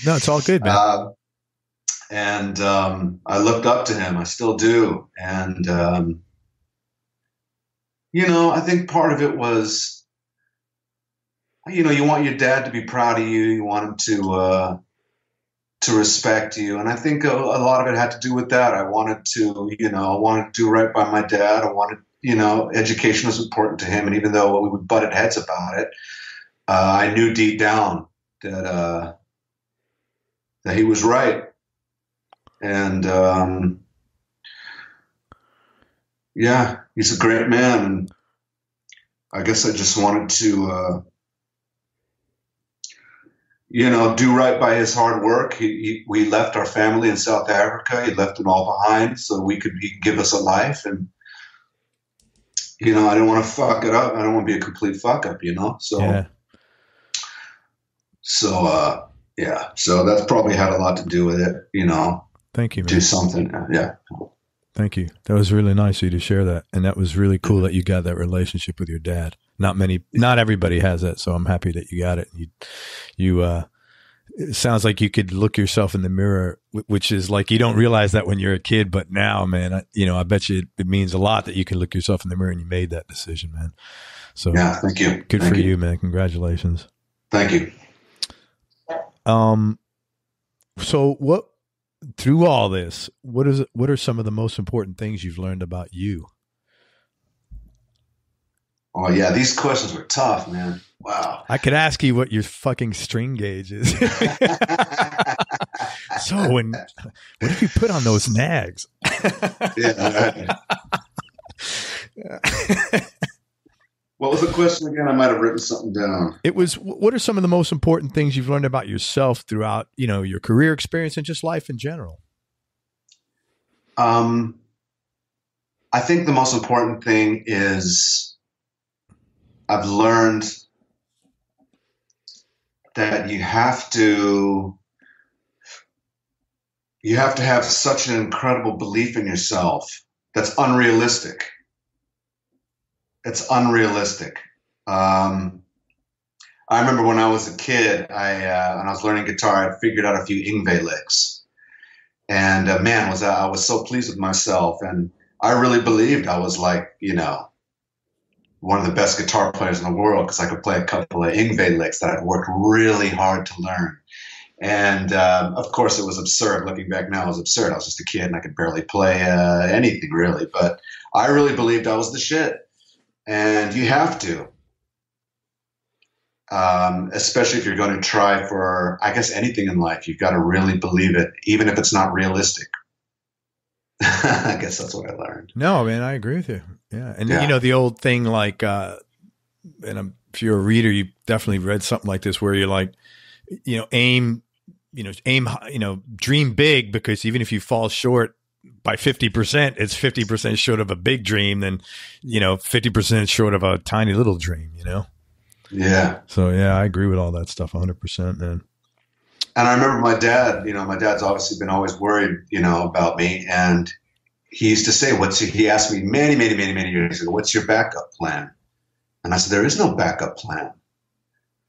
No, it's all good, man. And I looked up to him. I still do. And I think part of it was, you want your dad to be proud of you. You want him to respect you. And I think a lot of it had to do with that. I wanted to do right by my dad. I wanted, education was important to him. And even though we would butted heads about it, I knew deep down that he was right. And he's a great man. And I guess I just wanted to, do right by his hard work. We left our family in South Africa. He left it all behind so he could give us a life. And, I didn't want to fuck it up. I don't want to be a complete fuck up, So, yeah. So that's probably had a lot to do with it, Thank you, man. Do something. Yeah. Thank you. That was really nice of you to share that. And that was really cool that you got that relationship with your dad. Not everybody has that. So I'm happy that you got it. It sounds like you could look yourself in the mirror, which is like, you don't realize that when you're a kid, but now, man, I bet you it means a lot that you can look yourself in the mirror and you made that decision, man. So yeah, thank you. Good for you, man. Congratulations. Thank you. So through all this, what are some of the most important things you've learned about you? Oh yeah, these questions were tough, man. Wow. I could ask you what your fucking string gauge is. So what if you put on those nags? Yeah. What was the question again? I might have written something down. It was, what are some of the most important things you've learned about yourself throughout, your career experience and just life in general? I think the most important thing is I've learned that you have to have such an incredible belief in yourself that's unrealistic. It's unrealistic. I remember when I was a kid, when I was learning guitar, I figured out a few Yngwie licks. And man, I was so pleased with myself. And I really believed I was like, one of the best guitar players in the world because I could play a couple of Yngwie licks that I'd worked really hard to learn. And of course, it was absurd. Looking back now, it was absurd. I was just a kid and I could barely play anything really. But I really believed I was the shit. And you have to, especially if you're going to try for, I guess, anything in life. You've got to really believe it, even if it's not realistic. I guess that's what I learned. No, man, I agree with you. Yeah. And the old thing, like, if you're a reader, you definitely read something like this where you're like, aim high, dream big, because even if you fall short by 50%, it's 50% short of a big dream than, 50% short of a tiny little dream, Yeah. So, yeah, I agree with all that stuff 100%, man. And I remember my dad, my dad's obviously been always worried, about me. And he used to say, he asked me many, many, many, many years ago, what's your backup plan? And I said, there is no backup plan.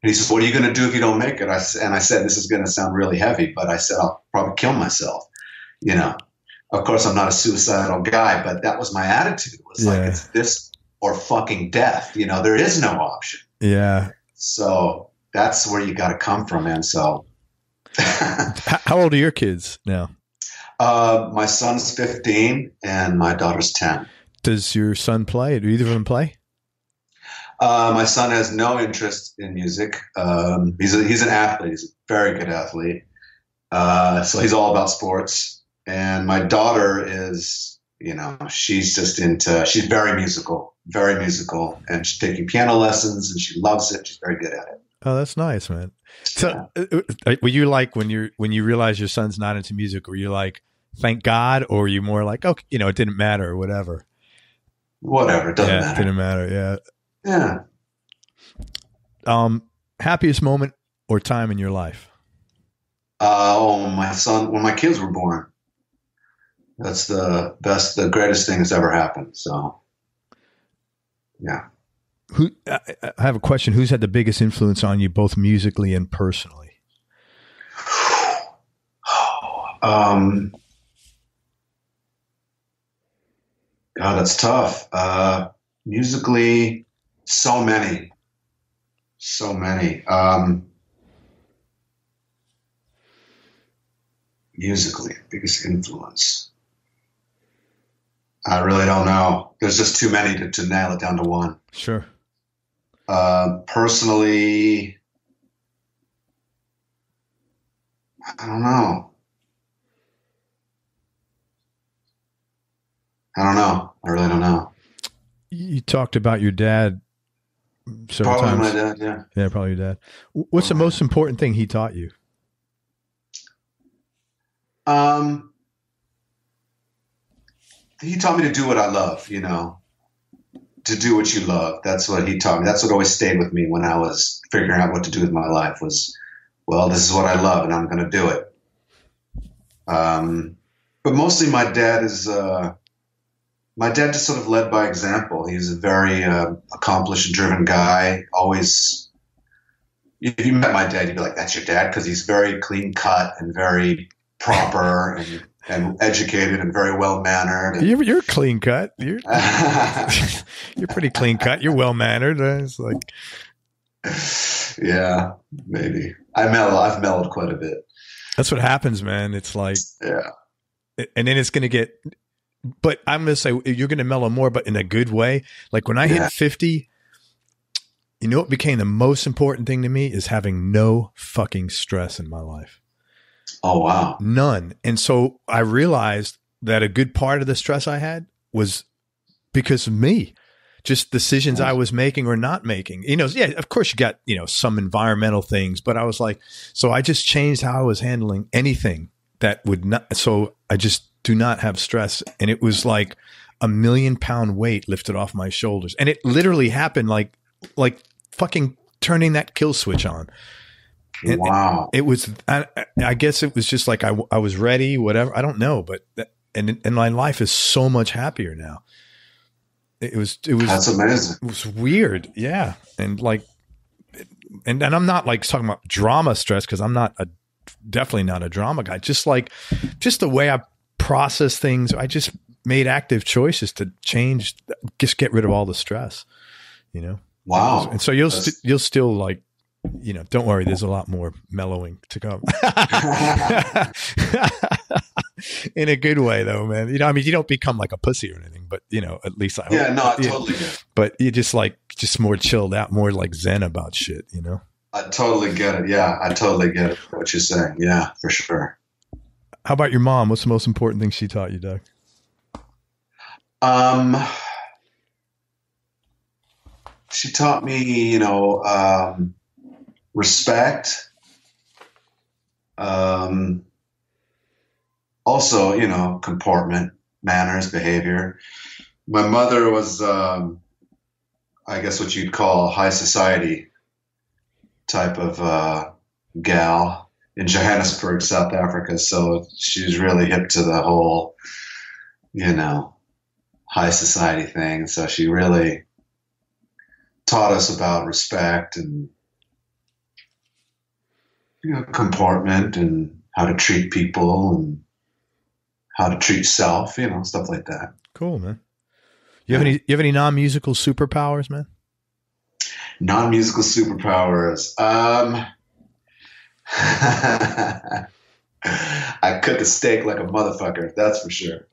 And he says, what are you going to do if you don't make it? And I said, this is going to sound really heavy, but I said, I'll probably kill myself. Of course, I'm not a suicidal guy, but that was my attitude. It was like, it's this or fucking death. There is no option. Yeah. So that's where you got to come from, man. So. How old are your kids now? My son's 15 and my daughter's 10. Does your son play? Do either of them play? My son has no interest in music. He's an athlete. He's a very good athlete. So he's all about sports. And my daughter is, she's very musical, and she's taking piano lessons and she loves it. She's very good at it. Oh, that's nice, man. So were you like, when you realize your son's not into music, were you like, thank God, or were you more like, okay, it didn't matter or whatever? Whatever. It doesn't matter. It didn't matter. Yeah. Yeah. Happiest moment or time in your life? My son, when my kids were born. That's the greatest thing that's ever happened. So Yeah. I have a question. Who's had the biggest influence on you, both musically and personally? God, that's tough. Musically, so many. Musically, biggest influence. I really don't know. There's just too many to nail it down to one. Sure. Personally, I don't know. I really don't know. You talked about your dad several times. Probably my dad, yeah. Yeah, probably your dad. What's the most important thing he taught you? He taught me to do what I love, to do what you love. That's what he taught me. That's what always stayed with me when I was figuring out what to do with my life was, well, this is what I love and I'm going to do it. But mostly my dad just sort of led by example. He's a very accomplished and driven guy. Always, if you met my dad, you'd be like, that's your dad? Because he's very clean cut and very proper and educated and very well mannered. You're clean cut. You're pretty clean cut. You're well mannered. It's like, yeah, maybe I've mellowed quite a bit. That's what happens, man. It's like, yeah, and then it's going to get. But I'm going to say you're going to mellow more, but in a good way. Like when I hit 50, you know what became the most important thing to me is having no fucking stress in my life. Oh, wow. None. And so I realized that a good part of the stress I had was because of me, just decisions I was making or not making. Yeah, of course you got, some environmental things, but I was like, so I just changed how I was handling anything that would not, so I just do not have stress. And it was like a 1 million pound weight lifted off my shoulders. And it literally happened like fucking turning that kill switch on. And wow. It was, I guess it was just like, I was ready, whatever. I don't know, but, and my life is so much happier now. It was, that's amazing. It was weird. Yeah. And like, and I'm not like talking about drama stress, cause I'm definitely not a drama guy. Just the way I process things. I just made active choices to change, just get rid of all the stress, Wow. And so you'll still like, don't worry, there's a lot more mellowing to come. In a good way though, man. You don't become like a pussy or anything, but at least I hope. Yeah, no, I totally get it. But you just more chilled out, more like zen about shit, I totally get it. Yeah, I totally get it, what you're saying. Yeah, for sure. How about your mom? What's the most important thing she taught you, Doug? She taught me, respect. Also, comportment, manners, behavior. My mother was, I guess what you'd call high society type of gal in Johannesburg, South Africa. So she's really hip to the whole, high society thing. So she really taught us about respect and comportment and how to treat people and how to treat self, stuff like that. Cool, man. You have any non-musical superpowers, man? Non-musical superpowers. I cook a steak like a motherfucker. That's for sure.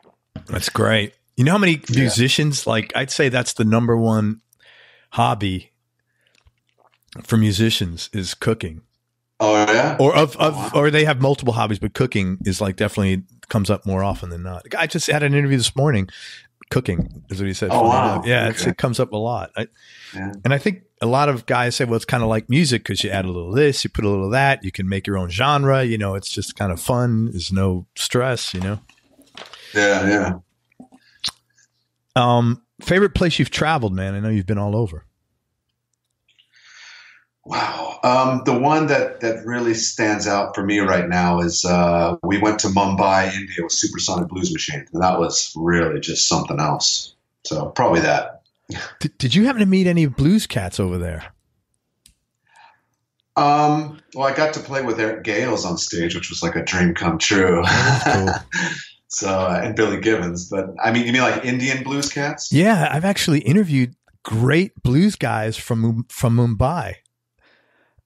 That's great. You know how many musicians, like I'd say that's the number one hobby for musicians is cooking. Oh yeah. Or they have multiple hobbies, but cooking is like definitely comes up more often than not. I just had an interview this morning. Cooking is what he said. Oh wow. Yeah, okay. it comes up a lot. And I think a lot of guys say, well, it's kind of like music because you add a little of this, you put a little of that, you can make your own genre. It's just kind of fun. There's no stress. Yeah. Favorite place you've traveled, man? I know you've been all over. Wow. The one that really stands out for me right now is we went to Mumbai, India with Supersonic Blues Machine. And that was really just something else. So probably that. Did you happen to meet any blues cats over there? Well, I got to play with Eric Gales on stage, which was like a dream come true. Cool. So, and Billy Gibbons. But I mean, you mean like Indian blues cats? Yeah, I've actually interviewed great blues guys from Mumbai.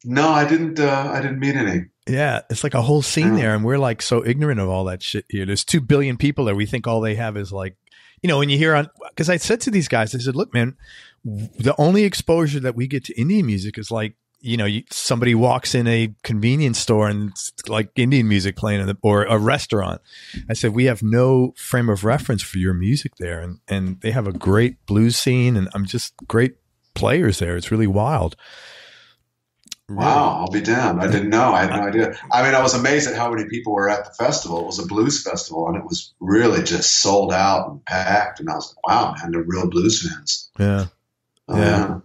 No, I didn't meet any. Yeah, it's like a whole scene there, and we're like so ignorant of all that shit here. There's 2 billion people there. We think all they have is like, you know, when you hear on, because I said to these guys, I said, look, man, the only exposure that we get to Indian music is like, you know, somebody walks in a convenience store and it's like Indian music playing or a restaurant. I said, we have no frame of reference for your music there. And they have a great blues scene, and I'm just great players there. It's really wild. Really. Wow, I'll be damned. I didn't know. I had no idea. I mean, I was amazed at how many people were at the festival. It was a blues festival, and it was really just sold out and packed. And I was like, wow, man, they're real blues fans. Yeah. Yeah.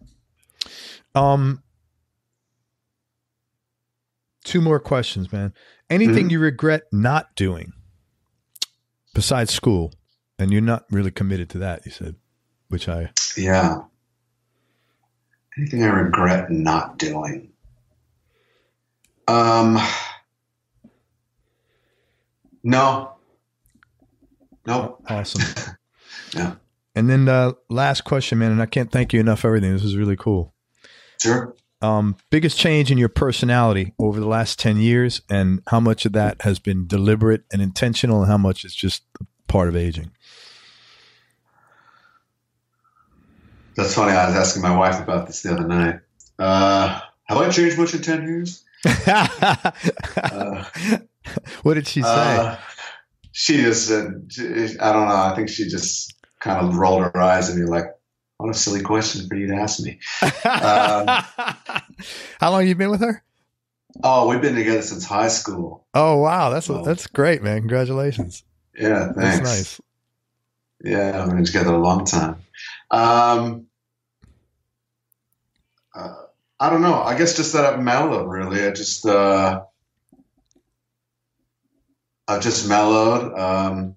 2 more questions, man. Anything you regret not doing besides school? And you're not really committed to that, you said, which I... Yeah. Anything I regret not doing? No. Nope. Awesome. Yeah. And then last question, man, and I can't thank you enough for everything. This is really cool. Sure. Biggest change in your personality over the last 10 years, and how much of that has been deliberate and intentional, and how much is just part of aging? That's funny. I was asking my wife about this the other night. Have I changed much in 10 years? What did she say? She just said, I don't know. I think she just kind of rolled her eyes and you're like, what a silly question for you to ask me. How long have you been with her? Oh, we've been together since high school. Oh, wow. That's great, man. Congratulations. Yeah, thanks. That's nice. Yeah, we've been together a long time. I don't know. I guess just that I've mellowed, really. I've just mellowed.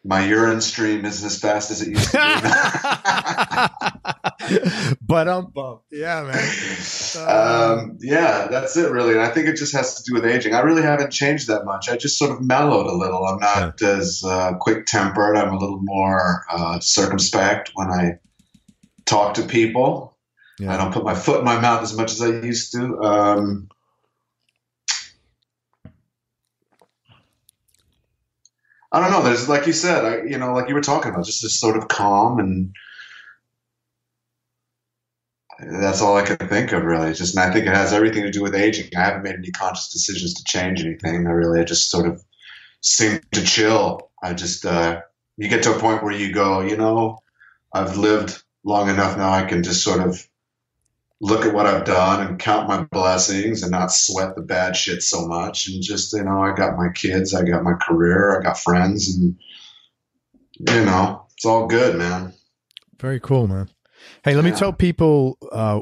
My urine stream isn't as fast as it used to be. But yeah, man. Yeah, that's it, really. And I think it just has to do with aging. I really haven't changed that much. I just sort of mellowed a little. I'm not as quick-tempered. I'm a little more circumspect when I talk to people. Yeah. I don't put my foot in my mouth as much as I used to. I don't know. There's, like you said, like you were talking about, just this sort of calm, and that's all I can think of, really. And I think it has everything to do with aging. I haven't made any conscious decisions to change anything. I just sort of seem to chill. I just, you get to a point where you go, I've lived long enough now. I can just sort of look at what I've done and count my blessings and not sweat the bad shit so much. And just, I got my kids, I got my career, I got friends, and, it's all good, man. Very cool, man. Hey, let me tell people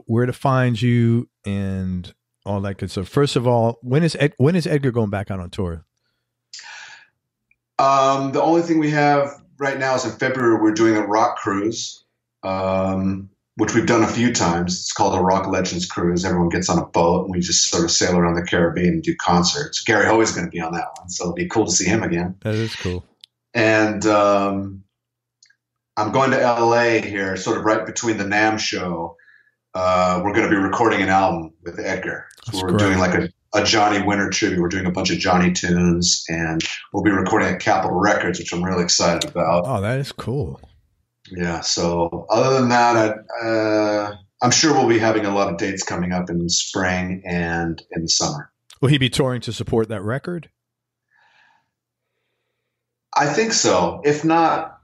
where to find you and all that good stuff. First of all, when is Edgar going back out on tour? The only thing we have right now is in February, we're doing a rock cruise. Which we've done a few times. It's called a Rock Legends Cruise. Everyone gets on a boat and we just sort of sail around the Caribbean and do concerts. Gary Hoey is going to be on that one, so it'll be cool to see him again. That is cool. And I'm going to LA here, sort of right between the NAMM show. We're going to be recording an album with Edgar. So we're doing like a Johnny Winter tribute. We're doing a bunch of Johnny tunes, and we'll be recording at Capitol Records, which I'm really excited about. Oh, that is cool. Yeah. So other than that, I'm sure we'll be having a lot of dates coming up in the spring and in the summer. Will he be touring to support that record? I think so. If not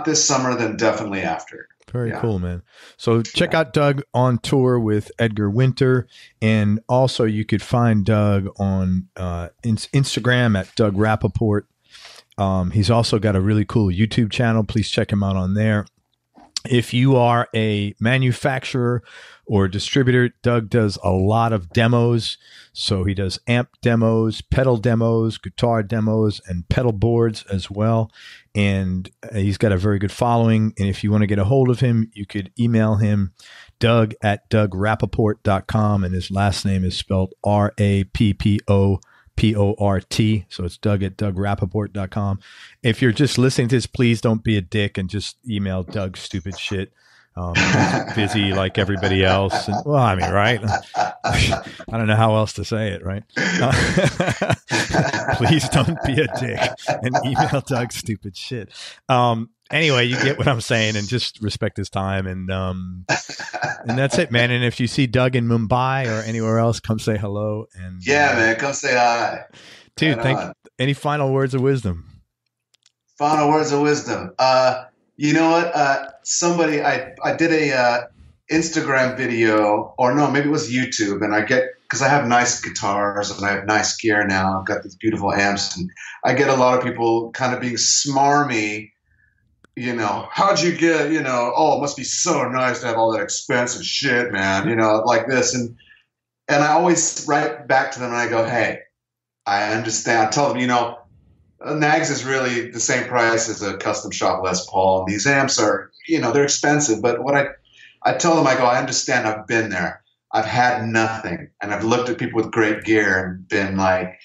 this summer, then definitely after. Very cool, man. So check out Doug on tour with Edgar Winter. And also you could find Doug on Instagram at Doug Rappoport. He's also got a really cool YouTube channel. Please check him out on there. If you are a manufacturer or distributor, Doug does a lot of demos. So he does amp demos, pedal demos, guitar demos, and pedal boards as well. And he's got a very good following. And if you want to get a hold of him, you could email him, Doug@DougRappoport.com. And his last name is spelled Rappoport. So it's Doug@DougRappoport.com. If you're just listening to this, please don't be a dick and just email Doug stupid shit. He's busy like everybody else. And, well, I mean, right? I don't know how else to say it, right? Please don't be a dick and email Doug stupid shit. Anyway, you get what I'm saying, and just respect his time, and that's it, man. And if you see Doug in Mumbai or anywhere else, come say hello. And yeah, man, come say hi, dude. Any final words of wisdom? Final words of wisdom. You know what? Somebody, I did a Instagram video, or no, maybe it was YouTube, and because I have nice guitars and I have nice gear now. I've got these beautiful amps, and I get a lot of people kind of being smarmy. You know, how'd you get, oh, it must be so nice to have all that expensive shit, man, like this. And I always write back to them and I go, hey, I understand. I tell them, Nags is really the same price as a custom shop Les Paul. And these amps are, they're expensive. But what I tell them, I go, I understand. I've been there. I've had nothing. And I've looked at people with great gear and been like,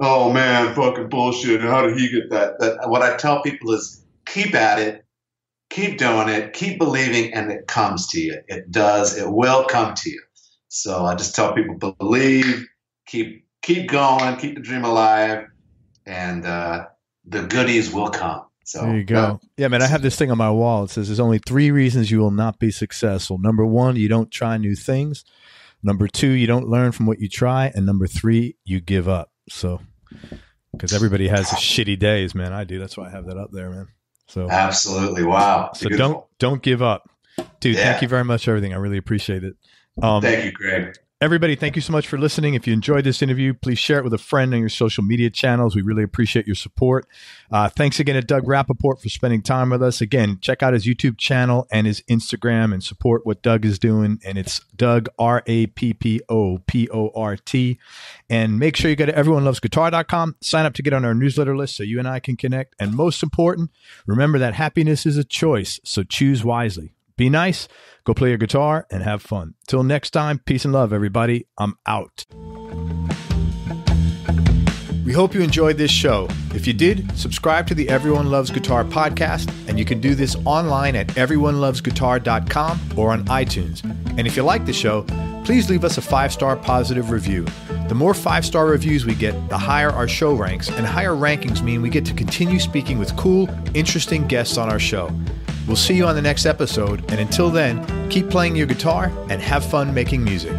oh, man, fucking bullshit. How did he get that? What I tell people is, keep at it, keep doing it, keep believing, and it comes to you. It does. It will come to you. So I just tell people, believe, keep going, keep the dream alive, and the goodies will come. So there you go. Yeah, man, I have this thing on my wall. It says there's only 3 reasons you will not be successful. Number 1, you don't try new things. Number 2, you don't learn from what you try. And number 3, you give up. So, because everybody has shitty days, man. I do. That's why I have that up there, man. So absolutely. Wow. So don't give up, dude. Yeah. Thank you very much for everything. I really appreciate it. Thank you, Greg. Everybody, thank you so much for listening. If you enjoyed this interview, please share it with a friend on your social media channels. We really appreciate your support. Thanks again to Doug Rappoport for spending time with us. Again, check out his YouTube channel and his Instagram and support what Doug is doing. And it's Doug, Rappoport. And make sure you go to everyonelovesguitar.com, sign up to get on our newsletter list so you and I can connect. And most important, remember that happiness is a choice, so choose wisely. Be nice, go play your guitar, and have fun. Till next time, peace and love, everybody. I'm out. We hope you enjoyed this show. If you did, subscribe to the Everyone Loves Guitar podcast, and you can do this online at everyonelovesguitar.com or on iTunes. And if you like the show, please leave us a 5-star positive review. The more 5-star reviews we get, the higher our show ranks, and higher rankings mean we get to continue speaking with cool, interesting guests on our show. We'll see you on the next episode, and until then, keep playing your guitar and have fun making music.